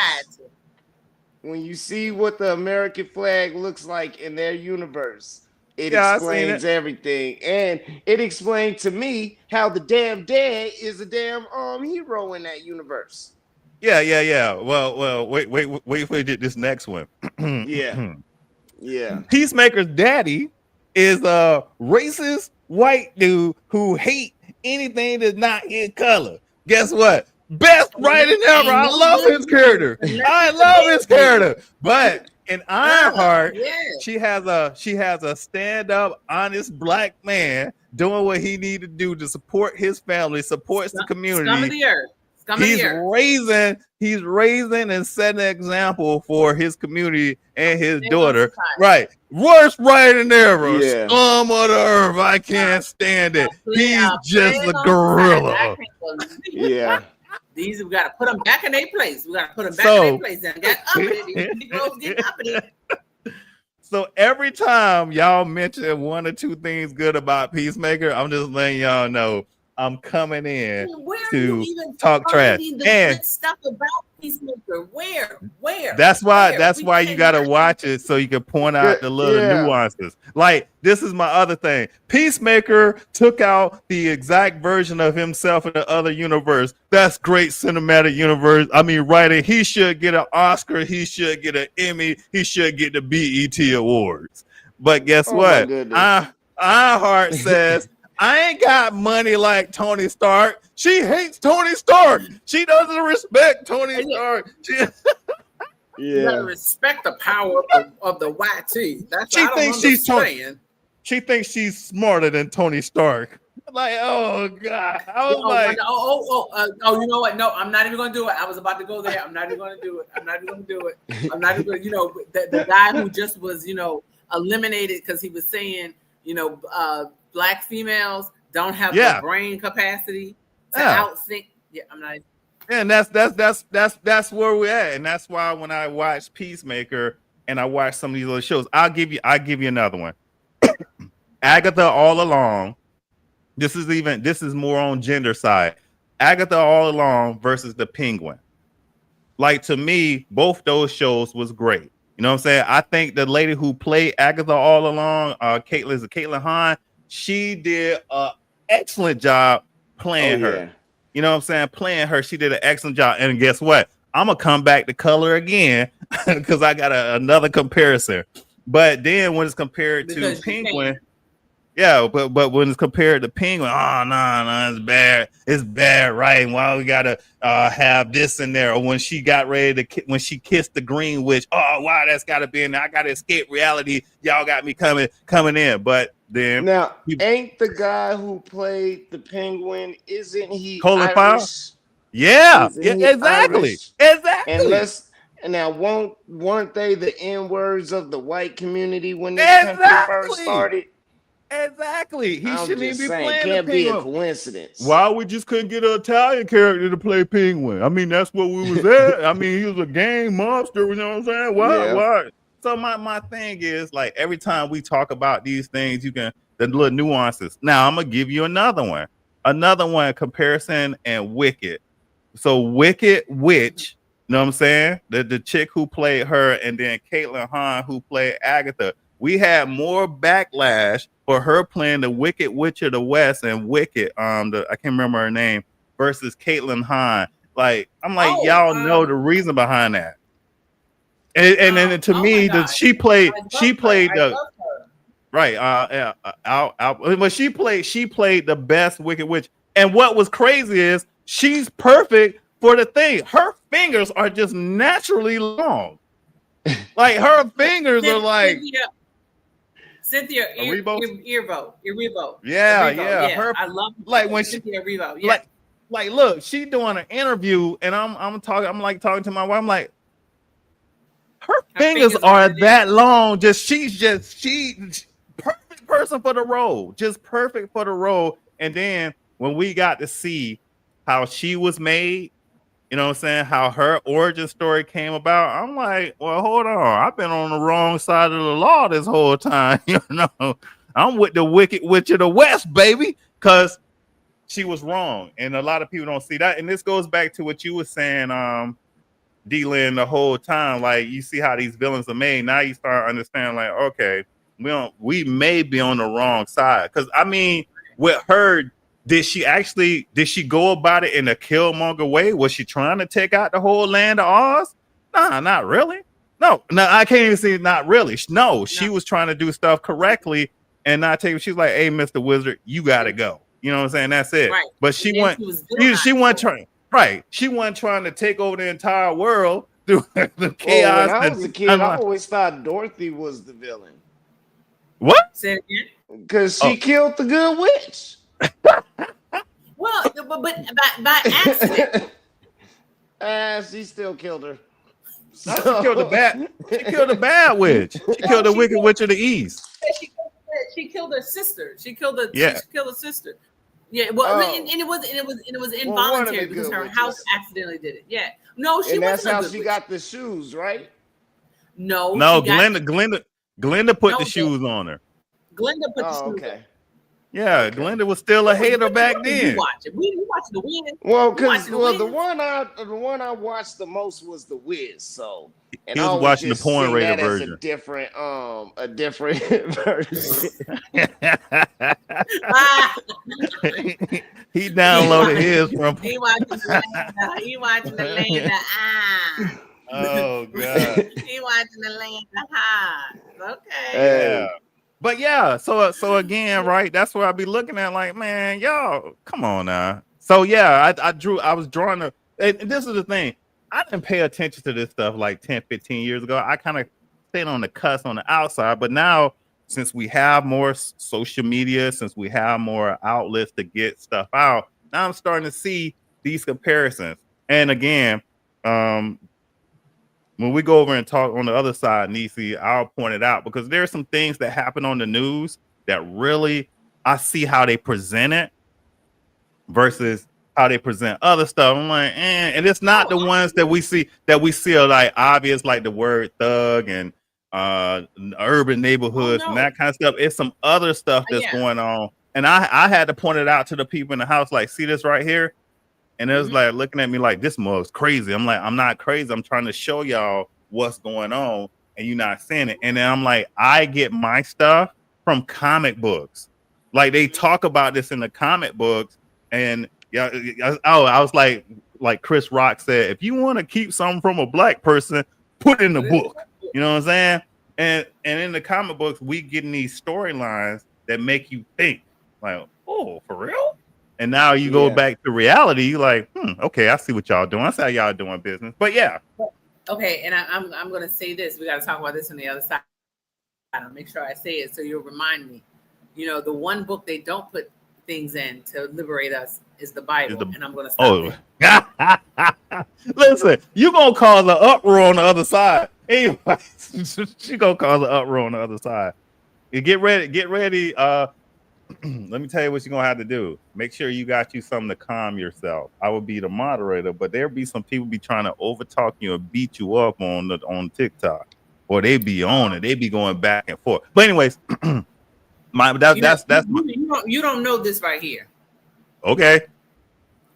When you see what the American flag looks like in their universe, it explains everything. And it explained to me how the damn dad is a damn hero in that universe. Yeah. Well, wait for this next one. Yeah. Peacemaker's daddy is a racist white dude who hate anything that's not in color. Guess what? Best writing ever. I love his character. But in Ironheart, she has a stand-up, honest black man doing what he need to do to support his family, supports the community. Scum of the earth. He's raising and setting an example for his community and his daughter. Right. Worst writing ever. Scum of the earth. I can't stand it. He's just a gorilla. Yeah. We got to put them back in their place. We got to put them back in their place. And get uppity. So every time y'all mention one or two things good about Peacemaker, I'm just letting y'all know I'm coming in to talk trash. And stuff about Peacemaker. Where? That's why you gotta watch it so you can point out the little nuances. Like, this is my other thing. Peacemaker took out the exact version of himself in the other universe. That's great cinematic universe. I mean, writing. He should get an Oscar. He should get an Emmy. He should get the BET Awards. But guess what? Ironheart says, I ain't got money like Tony Stark. She hates Tony Stark. She doesn't respect Tony Stark. You gotta respect the power of the YT. That's she thinks she's smarter than Tony Stark. Like, oh God. I was you know what? No, I'm not even gonna do it. I was about to go there. I'm not even gonna do it. I'm not even gonna, the guy who just was, eliminated because he was saying, black females don't have the brain capacity to outthink. Yeah, I'm not. And that's where we're at, and that's why when I watch Peacemaker and I watch some of these other shows, I'll give you another one. Agatha All Along. This is more on gender side. Agatha All Along versus the Penguin. Like, to me, both those shows was great. You know what I'm saying? I think the lady who played Agatha All Along, Caitlin Hahn, she did an excellent job playing her. You know what I'm saying? Playing her, she did an excellent job. And guess what? I'm going to come back to color again because I got another comparison. But then when it's compared to Penguin, but when it's compared to Penguin, no, it's bad. It's bad writing. Why we got to have this in there? Or when she got ready when she kissed the Green Witch, wow, that's got to be in there. I got to escape reality. Y'all got me coming in. But then now, ain't the guy who played the Penguin, isn't he Colin Irish? Powell? Yeah, exactly. And now weren't they the N-words of the white community when this country first started? Exactly. He shouldn't even be playing can't the be Penguin. A coincidence. Why we just couldn't get an Italian character to play Penguin? I mean, that's what we was at. I mean, he was a gang monster. You know what I'm saying? Why? So my thing is, like, every time we talk about these things, the little nuances. Now I'm gonna give you another one comparison and Wicked. So Wicked Witch, you know what I'm saying? The chick who played her, and then Caitlin Hahn who played Agatha. We had more backlash for her playing the Wicked Witch of the West and Wicked, I can't remember her name, versus Caitlin Hahn. Like, I'm like, y'all know the reason behind that. And then to me, she played the right. But she played the best Wicked Witch. And what was crazy is she's perfect for the thing. Her fingers are just naturally long. Like her fingers are like Cynthia Erivo. Yeah. Her, I love like when Cynthia Erivo. Yeah. Like look, she doing an interview and I'm talking to my wife. I'm like, her fingers are that long. She's perfect person for the role. Just perfect for the role. And then when we got to see how she was made, you know what I'm saying, how her origin story came about, I'm like, well, hold on. I've been on the wrong side of the law this whole time. You know, I'm with the Wicked Witch of the West, baby, because she was wrong. And a lot of people don't see that. And this goes back to what you were saying, D-Lyn, the whole time. Like, you see how these villains are made. Now you start understanding, like, okay, we may be on the wrong side. Because, I mean, with her, did she go about it in a Killmonger way? Was she trying to take out the whole land of Oz? Nah, not really. No, I can't even say not really. No, she was trying to do stuff correctly and not take. She's like, hey, Mr. Wizard, you got to go. You know what I'm saying? That's it. Right. But she wasn't trying. Right. She wasn't trying to take over the entire world through the chaos. When I was a kid, I always thought Dorothy was the villain. What? Because she killed the good witch. Well, but by accident. She still killed her. She killed the bad witch. She killed the Wicked Witch of the East. She killed her sister. She killed her sister. Yeah, well, and it was involuntary because her house accidentally did it. Yeah, no, she wasn't. That's how she got the shoes, right? No, Glenda put the shoes on her. Glenda put the shoes. Okay. Yeah, Glenda was still a hater back then. We watched The Wiz. Well, because the one I watched the most was The Wiz. So he was watching the porn rated version. A different version. He downloaded his from. He watching the land of Oh God. He watching the land of Oz. Okay. Yeah. But yeah, so again, right? That's what I be looking at. Like, man, y'all, come on now. So yeah, I was drawing and this is the thing. I didn't pay attention to this stuff like 10, 15 years ago. I kind of stayed on the cusp on the outside. But now, since we have more social media, since we have more outlets to get stuff out, now I'm starting to see these comparisons. And again, when we go over and talk on the other side, Nisi, I'll point it out because there are some things that happen on the news that really I see how they present it versus how they present other stuff. I'm like, and it's not the ones that we see are like obvious, like the word thug and urban neighborhoods and that kind of stuff. It's some other stuff that's going on. And I had to point it out to the people in the house, like, see this right here? And it was like looking at me like this mug's crazy. I'm like, I'm not crazy. I'm trying to show y'all what's going on, and you're not seeing it. And then I'm like, I get my stuff from comic books. Like they talk about this in the comic books, and I was like Chris Rock said, if you want to keep something from a black person, put it in the book. You know what I'm saying? And in the comic books, we getting these storylines that make you think, like, oh, for real? And now you go back to reality, you're like, okay, I see what y'all doing. I see how y'all doing business. But yeah. Okay, and I'm gonna say this. We gotta talk about this on the other side. I'll make sure I say it so you'll remind me. You know, the one book they don't put things in to liberate us is the Bible. And I'm gonna stop there. Listen, you gonna cause an uproar on the other side. Anyway, she gonna cause an uproar on the other side. You get ready. Let me tell you what you're gonna have to do. Make sure you got you something to calm yourself. I will be the moderator, but there'll be some people be trying to overtalk you and beat you up on TikTok, or they be on it. They be going back and forth. But anyways, you don't know this right here. Okay.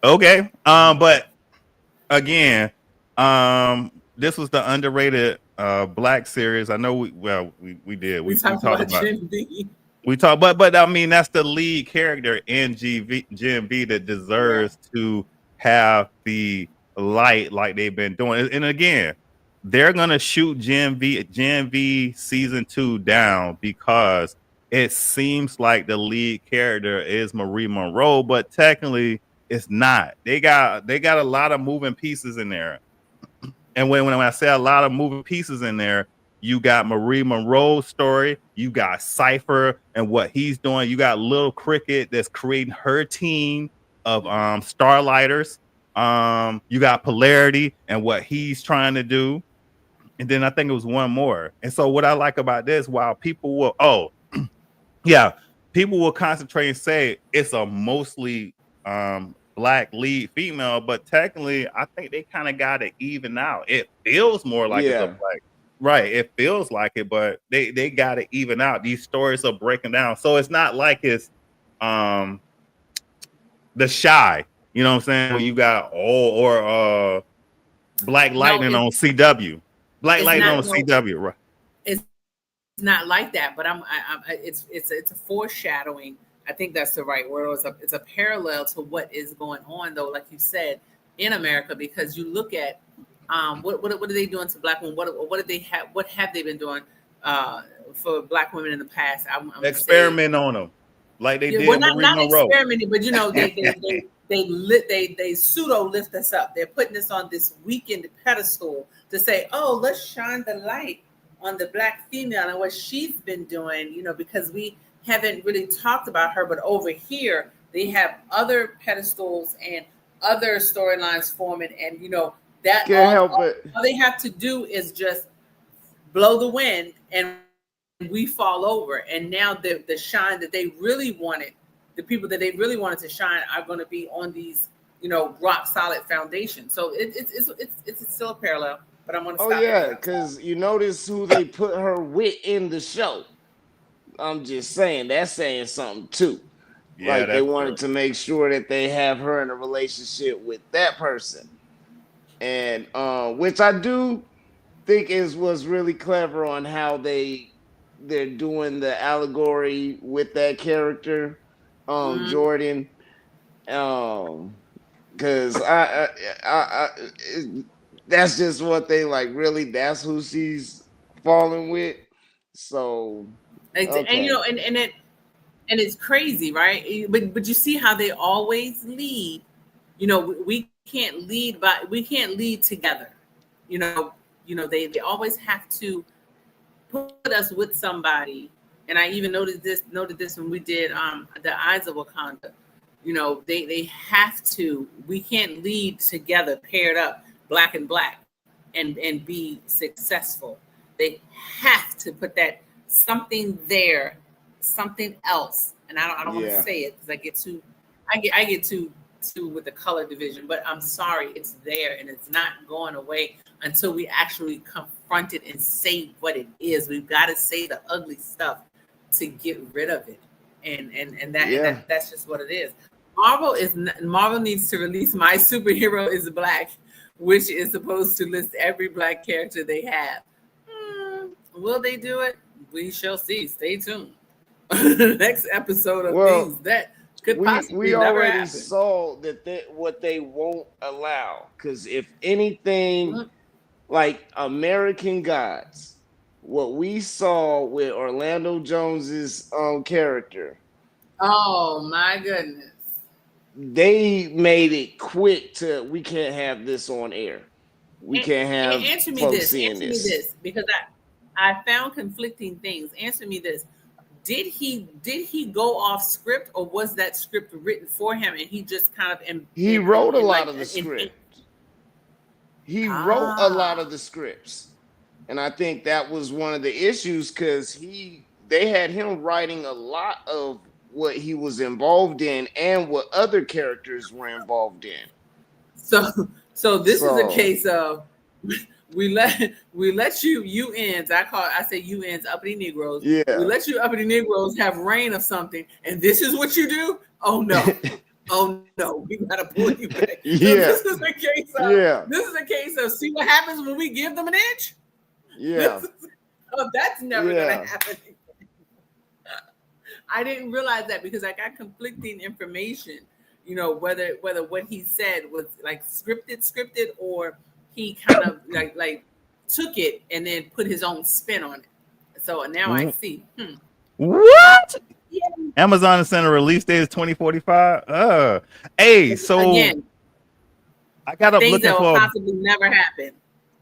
But again, this was the underrated Black series. I know we did. We talked about Jim Beam. We talk, but I mean that's the lead character in Gen V that deserves to have the light like they've been doing. And again, they're gonna shoot Gen V season 2 down because it seems like the lead character is Marie Monroe, but technically it's not. They got a lot of moving pieces in there. And when I say a lot of moving pieces in there, you got Marie Monroe's story, you got Cypher and what he's doing, you got Little Cricket that's creating her team of Starlighters. You got Polarity and what he's trying to do. And then I think it was one more. And so what I like about this, while people will, people will concentrate and say it's a mostly black lead female, but technically I think they kind of got it even out. It feels more like it's a black, right? It feels like it, but they got it even out. These stories are breaking down, so it's not like it's The Shy, you know what I'm saying? When you got Black Lightning on CW, Black Lightning on CW, right? It's not like that, but it's a foreshadowing. I think that's the right word. It's a parallel to what is going on, though, like you said, in America, because you look at what are they doing to black women? What did they have? What have they been doing for black women in the past? I'm experiment on them, like they did. Well, not experimenting, but they pseudo lift us up. They're putting us on this weakened pedestal to say, oh, let's shine the light on the black female and what she's been doing, because we haven't really talked about her, but over here they have other pedestals and other storylines forming, and that all they have to do is just blow the wind and we fall over. And now the shine that they really wanted, the people that they really wanted to shine, are going to be on these rock solid foundations. So it's still a parallel, but I'm going to stop. Oh yeah, because you notice who they put her with in the show. I'm just saying, that's saying something too. Yeah, like they wanted to make sure that they have her in a relationship with that person, and which I do think was really clever on how they're doing the allegory with that character, Jordan, because I that's just what they like. Really, that's who she's falling with. So. Okay. And it's crazy, right? But you see how they always lead. We can't lead together. They always have to put us with somebody. And I even noted this when we did the Eyes of Wakanda. They have to. We can't lead together, paired up, black and black, and be successful. They have to put that something there, something else, and I don't want to say it because I get too with the color division, but I'm sorry, it's there and it's not going away until we actually confront it and say what it is. We've got to say the ugly stuff to get rid of it, and that's just what it is. Marvel needs to release My Superhero is Black, which is supposed to list every black character they have. Will they do it? We shall see. Stay tuned. Next episode of things that could possibly we never already happen. saw what they won't allow. Because if anything, like American Gods, what we saw with Orlando Jones's character. Oh my goodness! They made it quick we can't have this on air. We can't have answer me folks this. seeing Answer me this, because I found conflicting things. Answer me this. Did he go off script, or was that script written for him and he just kind of he wrote a lot of the script. He wrote a lot of the scripts. And I think that was one of the issues, because they had him writing a lot of what he was involved in and what other characters were involved in. So this is a case of we let you UNs, I say UNs, uppity Negroes. Yeah. We let you uppity Negroes have reign of something, and this is what you do? Oh no. Oh no, we gotta pull you back. So this is a case of see what happens when we give them an inch? Yeah. That's never gonna happen. I didn't realize that because I got conflicting information. You know, whether what he said was like scripted, or he kind of like took it and then put his own spin on it. So now I see. What? Yeah. Amazon is saying the release date is 2045. Hey, so again, I got up things looking that will for possibly never happen.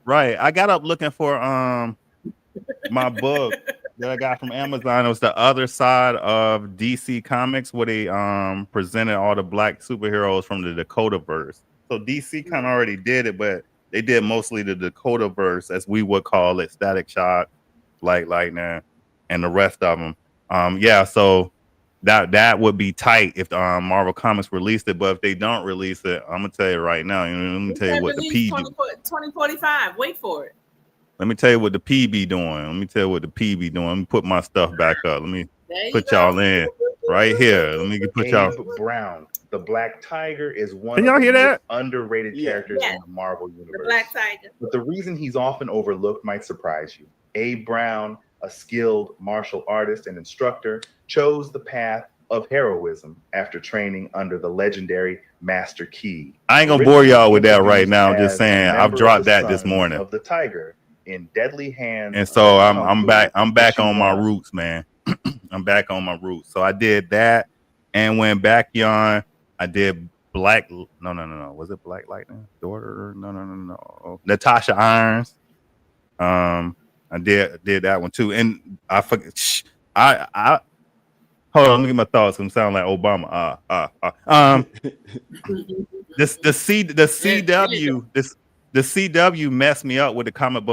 right. I got up looking for my book that I got from Amazon. It was The Other Side of DC Comics, where they presented all the black superheroes from the Dakotaverse. So DC kind of already did it, but they did mostly the Dakotaverse, as we would call it, Static Shock, Light Lightning, and the rest of them. Yeah, so that would be tight if Marvel Comics released it. But if they don't release it, I'm gonna tell you right now. Let me tell you what the P 2045. Wait for it. Let me tell you what the P be doing. Let me tell you what the P be doing. Let me put my stuff back up. Let me put y'all in right here. Let me put y'all. Brown, the Black Tiger, is one Can y'all of the hear that? most underrated characters in the Marvel universe. The Black Tiger. But the reason he's often overlooked might surprise you. Abe Brown, a skilled martial artist and instructor, chose the path of heroism after training under the legendary Master Key. I ain't gonna bore y'all with that right now. I'm just saying I've dropped that this morning. Of the Tiger in Deadly Hands. And so I'm back on my roots, man. I'm back on my roots. So I did that and went back on. I did Black. No. Was it Black Lightning daughter? No. Natasha Irons. I did that one too. And I forget. I hold on. Let me get my thoughts. I'm sounding like Obama. The CW messed me up with the comic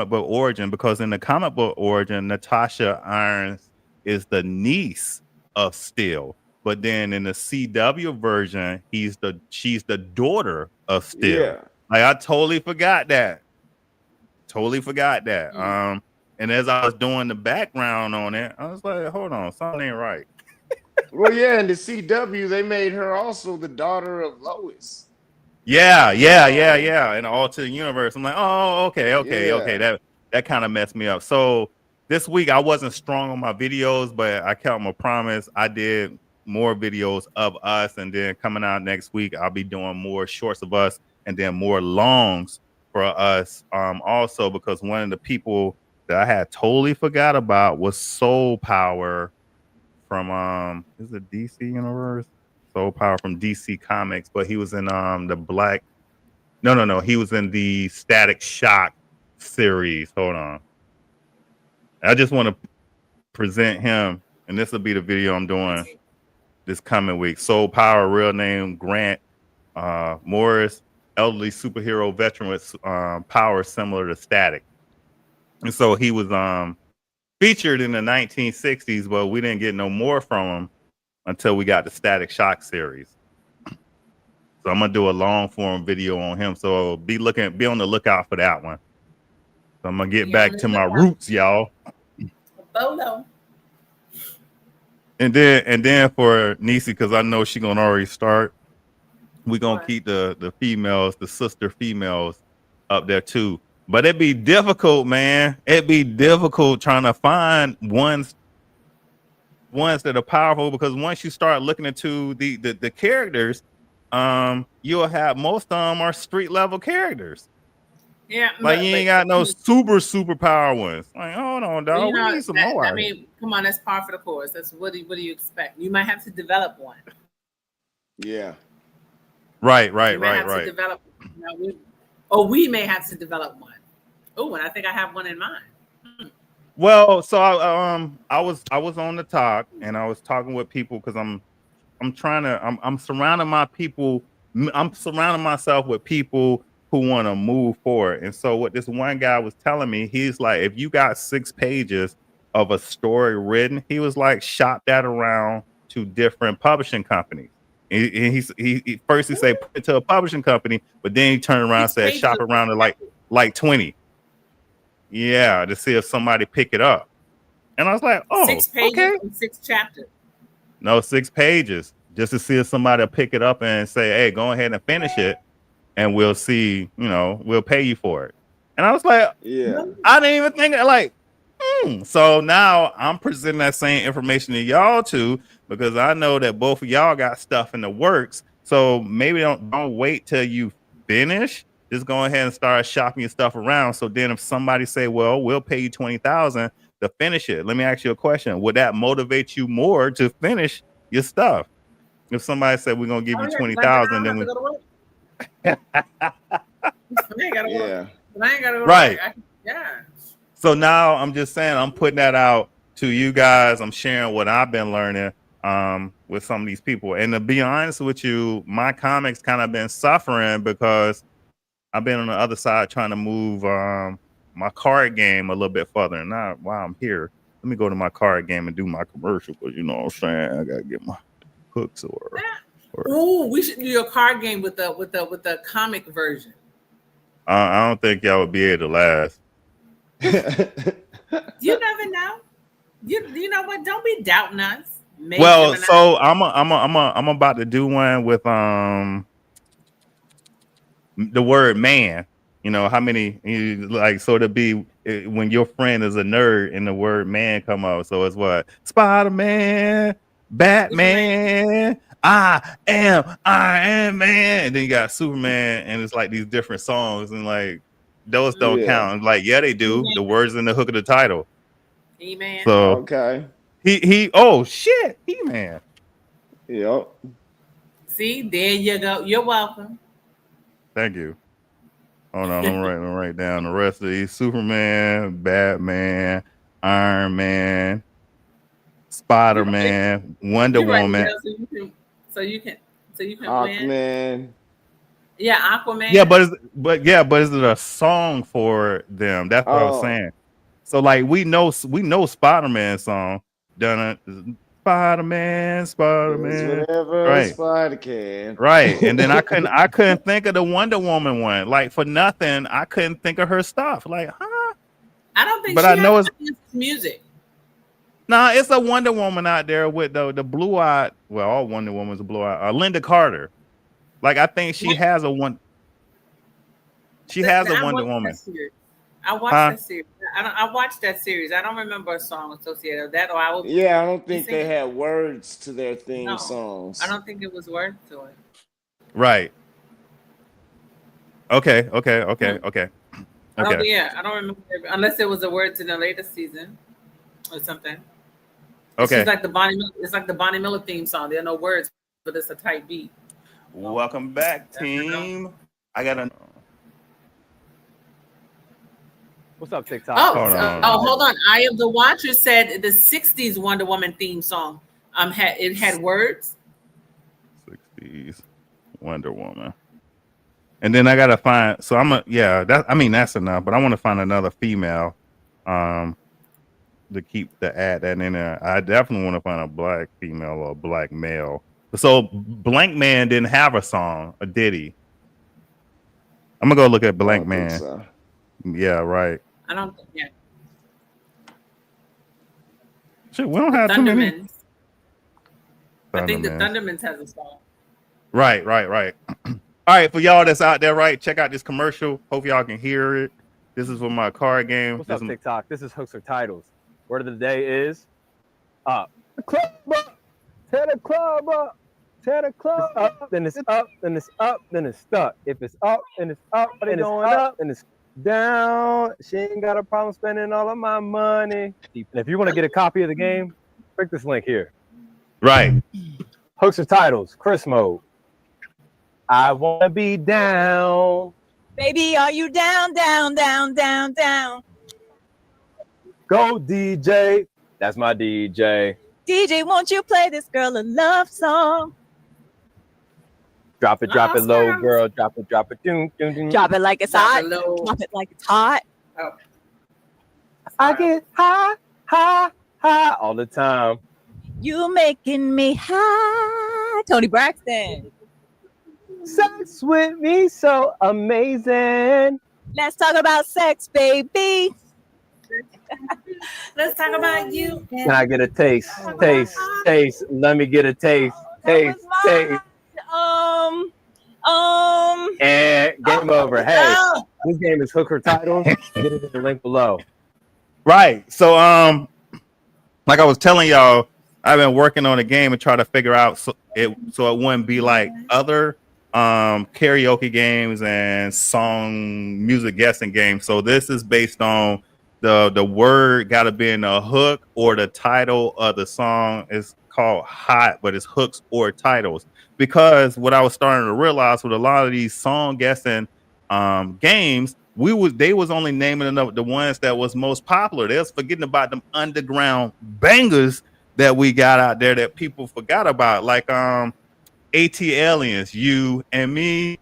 book origin, because in the comic book origin, Natasha Irons is the niece of Steel, but then in the CW version, she's the daughter of Steel. Yeah. Like I totally forgot that. And as I was doing the background on it, I was like, hold on, something ain't right. Well, yeah, in the CW, they made her also the daughter of Lois. Yeah. In the alternate universe. I'm like, oh, okay. That kind of messed me up. So this week I wasn't strong on my videos, but I kept my promise. I did more videos of us, and then coming out next week, I'll be doing more shorts of us and then more longs for us. Also, because one of the people that I had totally forgot about was Soul Power from is it DC Universe? Soul Power from DC Comics, but he was in the Black. No. He was in the Static Shock series. Hold on. I just want to present him, and this will be the video I'm doing this coming week. Soul Power, real name Grant Morris, elderly superhero veteran with powers similar to Static. And so he was featured in the 1960s, but we didn't get no more from him until we got the Static Shock series. So I'm gonna do a long form video on him. So be on the lookout for that one. So I'm gonna get back to my roots, y'all. Bolo. And then for Niecy, because I know she's gonna already start, we're gonna keep the females, the sister females up there too. But it'd be difficult, man. It'd be difficult trying to find ones that are powerful, because once you start looking into the characters, you'll have most of them are street level characters. Yeah, like you ain't got no super power ones. Like, hold on, dog. Well, we need some more. I mean, come on, that's par for the course. That's what do you expect? You might have to develop one. Yeah. Right. To develop, we may have to develop one. Oh, and I think I have one in mind. Well, so I was on the talk, and I was talking with people, because I'm surrounding myself with people who want to move forward. And so what this one guy was telling me, he's like, if you got 6 pages of a story written, he was like, shop that around to different publishing companies. And he first said put it to a publishing company, but then he turned around and said shop around to like 20. Yeah, to see if somebody pick it up. And I was like, oh, 6 pages, okay. 6 chapters. No, 6 pages, just to see if somebody will pick it up and say, hey, go ahead and finish it, and we'll see, we'll pay you for it. And I was like, yeah, I didn't even think like, So now I'm presenting that same information to y'all too, because I know that both of y'all got stuff in the works. So maybe don't wait till you finish. Just go ahead and start shopping your stuff around. So then if somebody say, well, we'll pay you 20,000 to finish it. Let me ask you a question. Would that motivate you more to finish your stuff? If somebody said we're gonna give you 20,000, then we I ain't gotta work. I ain't gotta right. Yeah. So now I'm just saying I'm putting that out to you guys. I'm sharing what I've been learning with some of these people. And to be honest with you, my comics kind of been suffering because I've been on the other side trying to move my card game a little bit further. And now while I'm here, let me go to my card game and do my commercial. But you know what I'm saying? I gotta get my hooks or oh, we should do your card game with the comic version. I don't think y'all would be able to last. You never know. You know what? Don't be doubting us. Well, so I'm about to do one with the word man. You know how many like so to be when your friend is a nerd and the word man come up. So it's what? Spider-Man, Batman, I am man. And then you got Superman, and it's like these different songs, and like those don't count. Like, yeah, they do. The words in the hook of the title. He-Man. So okay. He oh shit, He-Man. Yep. See, there you go. You're welcome. Thank you. Hold on, I'm write down the rest of these: Superman, Batman, Iron Man, Spider-Man, Wonder Woman. So you can Aquaman. win. Yeah, Aquaman. Yeah, but is it a song for them? That's what I was saying. So like we know Spider-Man song. Done it. Spider-Man. Whatever right. Spider can. Right. And then I couldn't think of the Wonder Woman one. Like for nothing, I couldn't think of her stuff. Like, huh? I don't think but I know it's music. Nah, it's a Wonder Woman out there with the blue-eyed. Well, all Wonder Woman's are blue-eyed. Linda Carter. Like I think she has a one. She has a Wonder Woman. I watched that series. I watched that series. I don't remember a song associated with that, or I would. Yeah, I don't think they had words to their theme songs. I don't think it was words to it. Right. Okay. I don't remember unless it was a word in the latest season or something. Okay. It's like the Bonnie Miller theme song. There are no words, but it's a tight beat. Welcome back, team. I got a. What's up, TikTok? Hold on. I Am the Watcher said the 60s Wonder Woman theme song had words. 60s Wonder Woman. And then I gotta find that's enough, but I want to find another female to add that in there. I definitely want to find a black female or a black male. So Blank Man didn't have a song, or did he? I'm gonna go look at Blank Man. So. Yeah, right. I don't think yeah. Shit, we don't have too many. I think the Thundermans has a song. Right. All right, for y'all that's out there, right? Check out this commercial. Hope y'all can hear it. This is for my card game. What's up, TikTok? This is Hooks or Titles. Word of the day is up. The club up. Tear the club up. Tear the club up. Then it's up. Then it's up. Then it's stuck. If it's up, then it's up. Then it's up. Then it's down. She ain't got a problem spending all of my money. And if you want to get a copy of the game, click this link here. Right. Hooks or Titles, Chris mode. I want to be down. Baby, are you down? Go DJ. That's my DJ. DJ, won't you play this girl a love song? Drop it low, girl. Drop it. Doom. Drop it like it's hot. Drop it like it's hot. Oh. I get high all the time. You making me high. Tony Braxton. Sex with me so amazing. Let's talk about sex, baby. Let's talk about you. Can I get a taste? Taste. Let me get a taste. Taste. And game over. Hey, this game is Hook or Titles. Get it in the link below. Right. So like I was telling y'all, I've been working on a game and try to figure out so it wouldn't be like other karaoke games and song music guessing games. So this is based on the word got to be in the hook or the title of the song. Is called hot, but it's hooks or titles. Because what I was starting to realize with a lot of these song guessing games, they was only naming the ones that was most popular. They was forgetting about them underground bangers that we got out there that people forgot about, like AT Aliens, You and Me,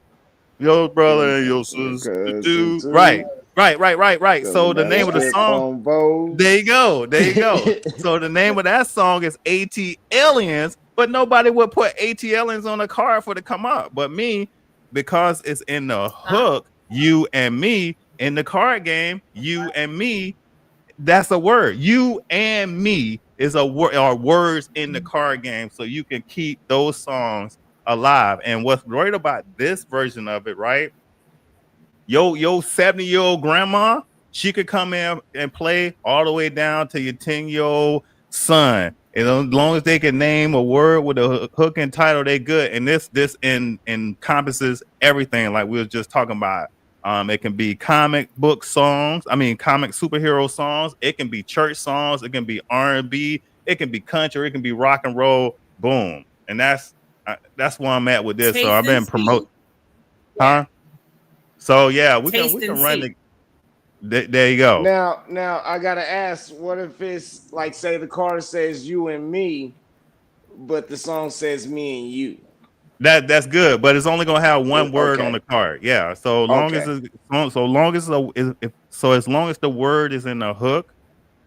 Your Brother and Your Sister too. Right. So the name of the song, there you go. So the name of that song is AT Aliens, but nobody would put AT Aliens on a card for it to come up. But me, because it's in the hook, You and Me, in the card game, You and Me, that's a word. You and Me is a word, are words in the card game, so you can keep those songs alive. And what's great about this version of it, right? Yo 70-year-old grandma, she could come in and play all the way down to your 10-year-old son. And as long as they can name a word with a hook and title, they good. And this encompasses everything, like we were just talking about. It can be comic superhero songs. It can be church songs. It can be R&B. It can be country. It can be rock and roll. Boom. And that's where I'm at with this. So I've been promoting. Huh? So yeah, we can run the. There you go. Now I gotta ask, what if it's like, say the card says You and Me, but the song says Me and You? That's good, but it's only gonna have one word on the card. Yeah. So long as as long as the word is in the hook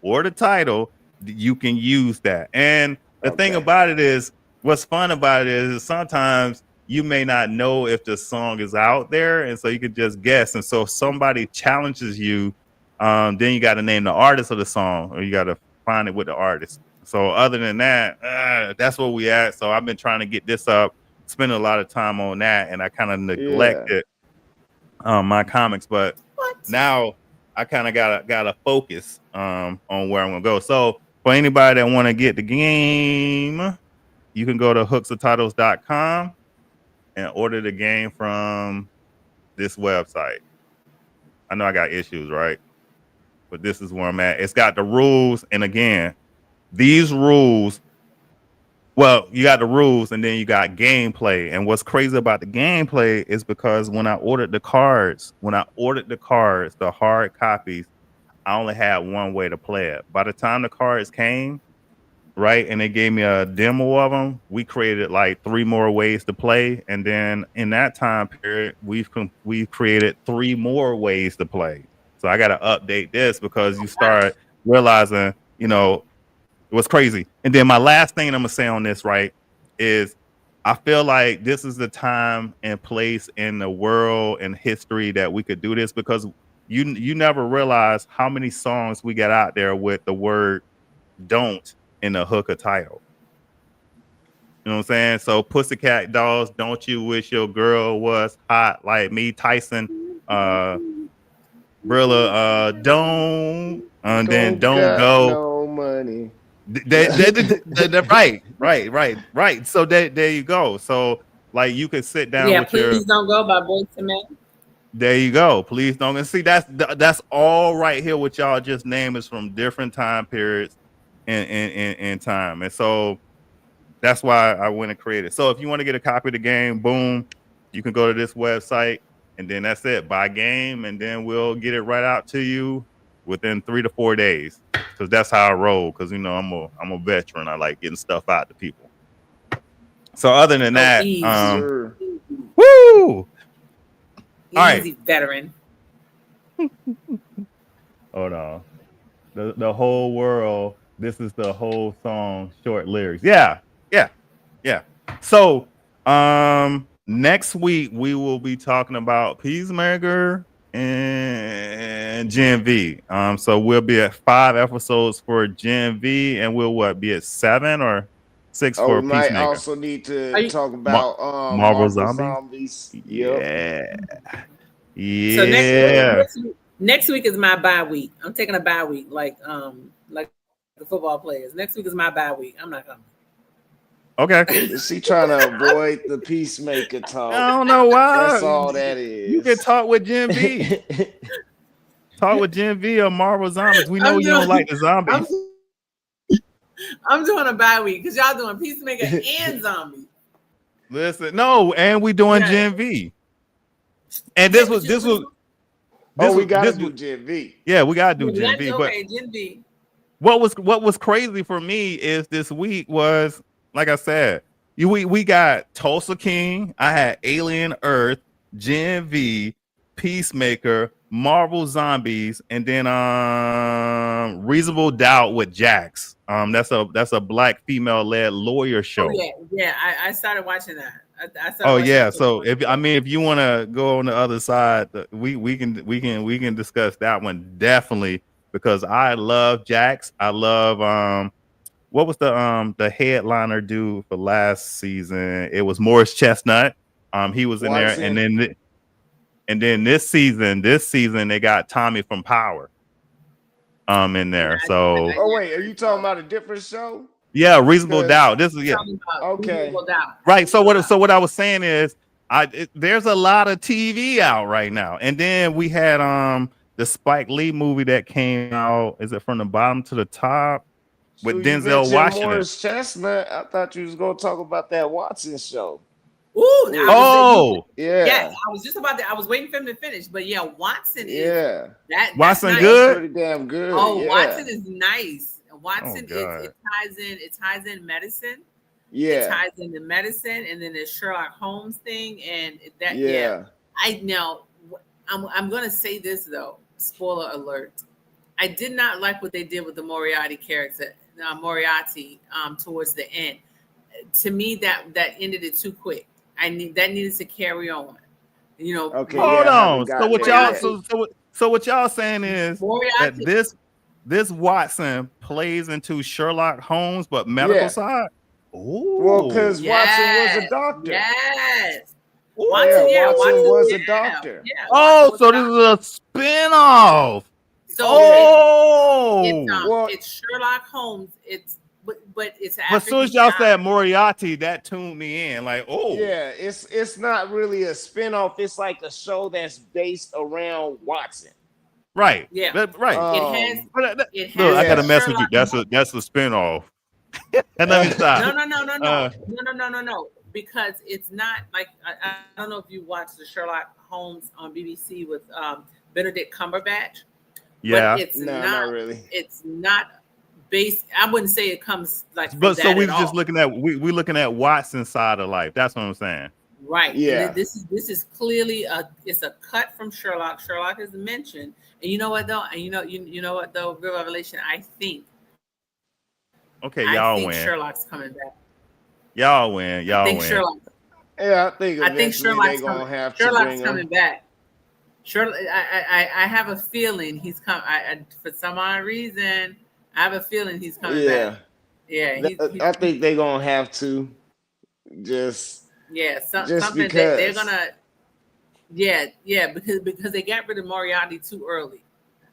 or the title, you can use that. And the thing about it is, what's fun about it is sometimes you may not know if the song is out there, and so you could just guess. And so if somebody challenges you, then you got to name the artist of the song, or you got to find it with the artist. So other than that, that's where we at. So I've been trying to get this up, spending a lot of time on that, and I kind of neglected my comics. But now I kind of gotta focus on where I'm gonna go. So for anybody that want to get the game, you can go to hooksofTitles.com and order the game from this website. I know I got issues, right? But this is where I'm at. It's got the rules. And again, these rules, well, you got the rules and then you got gameplay. And what's crazy about the gameplay is because when I ordered the cards, the hard copies, I only had one way to play it. By the time the cards came, right, and they gave me a demo of them, we created like 3 more ways to play, and then in that time period we've created 3 more ways to play. So I got to update this because you start realizing, it was crazy. And then my last thing I'm gonna say on this, right, is I feel like this is the time and place in the world and history that we could do this, because you never realize how many songs we got out there with the word don't in the hook or title. You know what I'm saying? So Pussycat Dolls, Don't You Wish Your Girl Was Hot Like Me, Tyson, Brilla, Don't, and then Don't Go. No money. Right. So there you go. So like you could sit down with Please Don't Go by Boyz II Men. There you go. Please don't. And see, that's all right here. What y'all just named is from different time periods in time. And so that's why I went and created. So if you want to get a copy of the game, boom, you can go to this website, and then that's it. Buy game, and then we'll get it right out to you within 3 to 4 days. Because that's how I roll. Because I'm a veteran. I like getting stuff out to people. So other than that, woo! All right, veteran. Hold on. The whole world. This is the whole song, short lyrics. Yeah. So, next week we will be talking about Peacemaker and Gen V. So we'll be at 5 episodes for Gen V, and we'll be at 7 or 6 for we Peacemaker. might also need to talk about Marvel Zombies. Yep. Yeah. So Next week is my bye week. I'm taking a bye week, like the football players. Next week is my bye week. I'm not coming. Okay. Is she trying to avoid the peacemaker talk? I don't know why. That's all that is. You can talk with Gen V. Talk with Gen V or Marvel Zombies. We know you don't like the zombies. I'm doing a bye week because y'all doing Peacemaker and Zombies. Listen, no, and we doing Gen V. And this was we gotta do Gen V. Yeah, we gotta do Gen V. Okay, Gen V. What was crazy for me is this week was, like I said, we got Tulsa King. I had Alien Earth, Gen V, Peacemaker, Marvel Zombies, and then Reasonable Doubt with Jax. That's a black female led lawyer show. Oh, yeah. I started watching that. So if you want to go on the other side, we can discuss that one definitely, because I love Jax. I love what was the headliner dude for last season? It was Morris Chestnut. He was in Watson. there, and then this season they got Tommy from Power in there. So wait, are you talking about a different show? Yeah, Reasonable Doubt. This is okay. Right. So what I was saying is, there's a lot of TV out right now, and then we had the Spike Lee movie that came out. Is it From the Bottom to the Top with Denzel Washington? Morris Chestnut. I thought you was gonna talk about that Watson show. Ooh, yeah. I was just about to. I was waiting for him to finish, but yeah, Watson. Watson nice. good. Pretty damn good. Oh, yeah. Watson is nice. Watson, it ties in medicine. Yeah, it ties into medicine, and then there's Sherlock Holmes thing, and that. Yeah. I know. I'm gonna say this though. Spoiler alert. I did not like what they did with the Moriarty character, Moriarty, towards the end. To me, that ended it too quick. That needed to carry on. You know. Okay. Hold on. So what y'all saying is Moriarty, that this Watson plays into Sherlock Holmes, but medical side. Ooh. Well, because Watson was a doctor. Yes. Watson was a doctor. Yeah. So this is a spinoff. So it's Sherlock Holmes. But it's as soon as y'all said Moriarty, that tuned me in. Like, yeah, it's not really a spinoff. It's like a show that's based around Watson. Right. Yeah. Right. It has. Look, I got a message. That's a spinoff. And let me stop. No. Because it's not like I don't know if you watched the Sherlock Holmes on BBC with Benedict Cumberbatch. Yeah. But it's not really. It's not based. I wouldn't say it comes like. But so we're just looking at we're looking at Watson's side of life. That's what I'm saying. Right. Yeah. And this is clearly it's a cut from Sherlock. Sherlock is mentioned, and you know what though, and you know what though, real revelation. I think. Okay, y'all win. Sherlock's coming back. Y'all win. Y'all win. Sherlock. Yeah, I think Sherlock's gonna have Sherlock's coming back. Sherlock. I have a feeling he's coming. For some odd reason, I have a feeling he's coming back. Yeah. I think they're gonna have to just. Yeah, something because they're gonna. Yeah, because they got rid of Moriarty too early.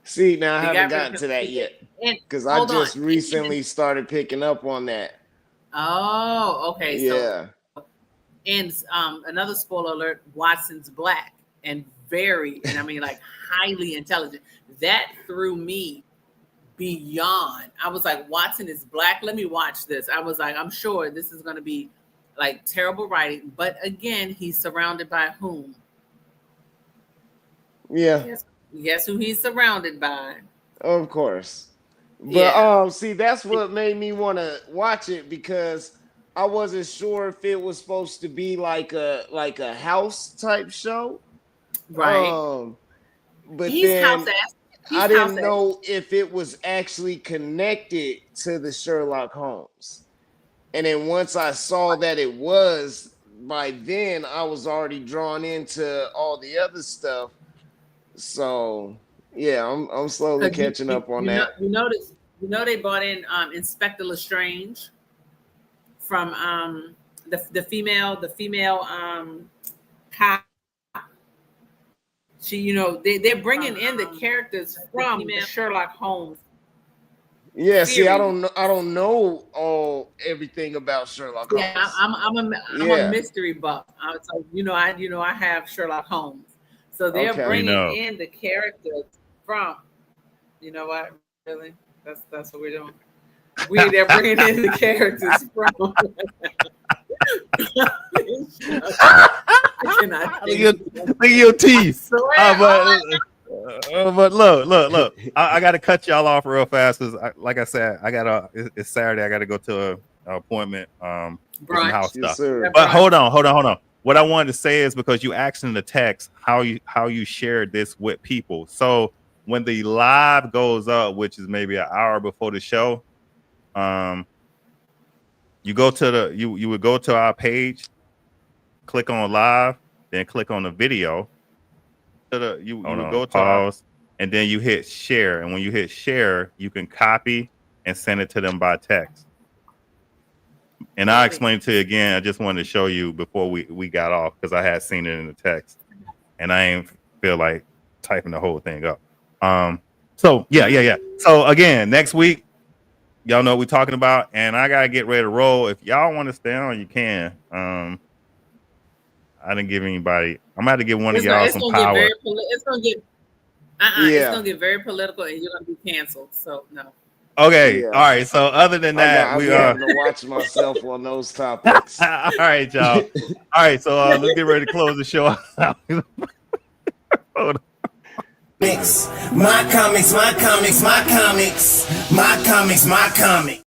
See, now I haven't gotten to that yet because I just recently started picking up on that. Oh, okay. Yeah. So, and another spoiler alert: Watson's black and I mean, like highly intelligent. That threw me beyond. I was like, Watson is black. Let me watch this. I was like, I'm sure this is going to be like terrible writing, but again, he's surrounded by whom? Yeah. Guess who he's surrounded by? Of course. But see, that's what made me want to watch it because I wasn't sure if it was supposed to be like a house type show. Right. But he's then I didn't know if it was actually connected to the Sherlock Holmes. And then once I saw that it was, by then I was already drawn into all the other stuff. So yeah, I'm slowly catching up on that. You know they brought in Inspector Lestrange from the female cop. She, you know, they're bringing in the characters from the Sherlock Holmes. Yeah, see, I don't know everything about Sherlock Holmes. Yeah, I'm a mystery buff. So I have Sherlock Holmes. So they're bringing in the characters from. You know what? Really, that's what we're doing. They're bringing in the characters from. I cannot look at your teeth. But look. I got to cut y'all off real fast because, like I said, it's Saturday. I got to go to an appointment. Some house stuff. But hold on. What I wanted to say is because you asked in the text how you shared this with people. So when the live goes up, which is maybe an hour before the show, you go to you would go to our page, click on live, then click on the video. You would go to pause, and then you hit share. And when you hit share, you can copy and send it to them by text. And I'll explain it to you again. I just wanted to show you before we got off because I had seen it in the text, and I ain't feel like typing the whole thing up. So yeah. So again, next week, y'all know what we're talking about, and I gotta get ready to roll. If y'all want to stay on, you can. I didn't give anybody. I'm about to give one of y'all some power. It's gonna get very political, and you're gonna be canceled. So no. Okay. All right. So other than that, we are to watch myself on those topics. All right, y'all. All right. So let's get ready to close the show. Hold on. My comics, my comics, my comics, my comics, my comics.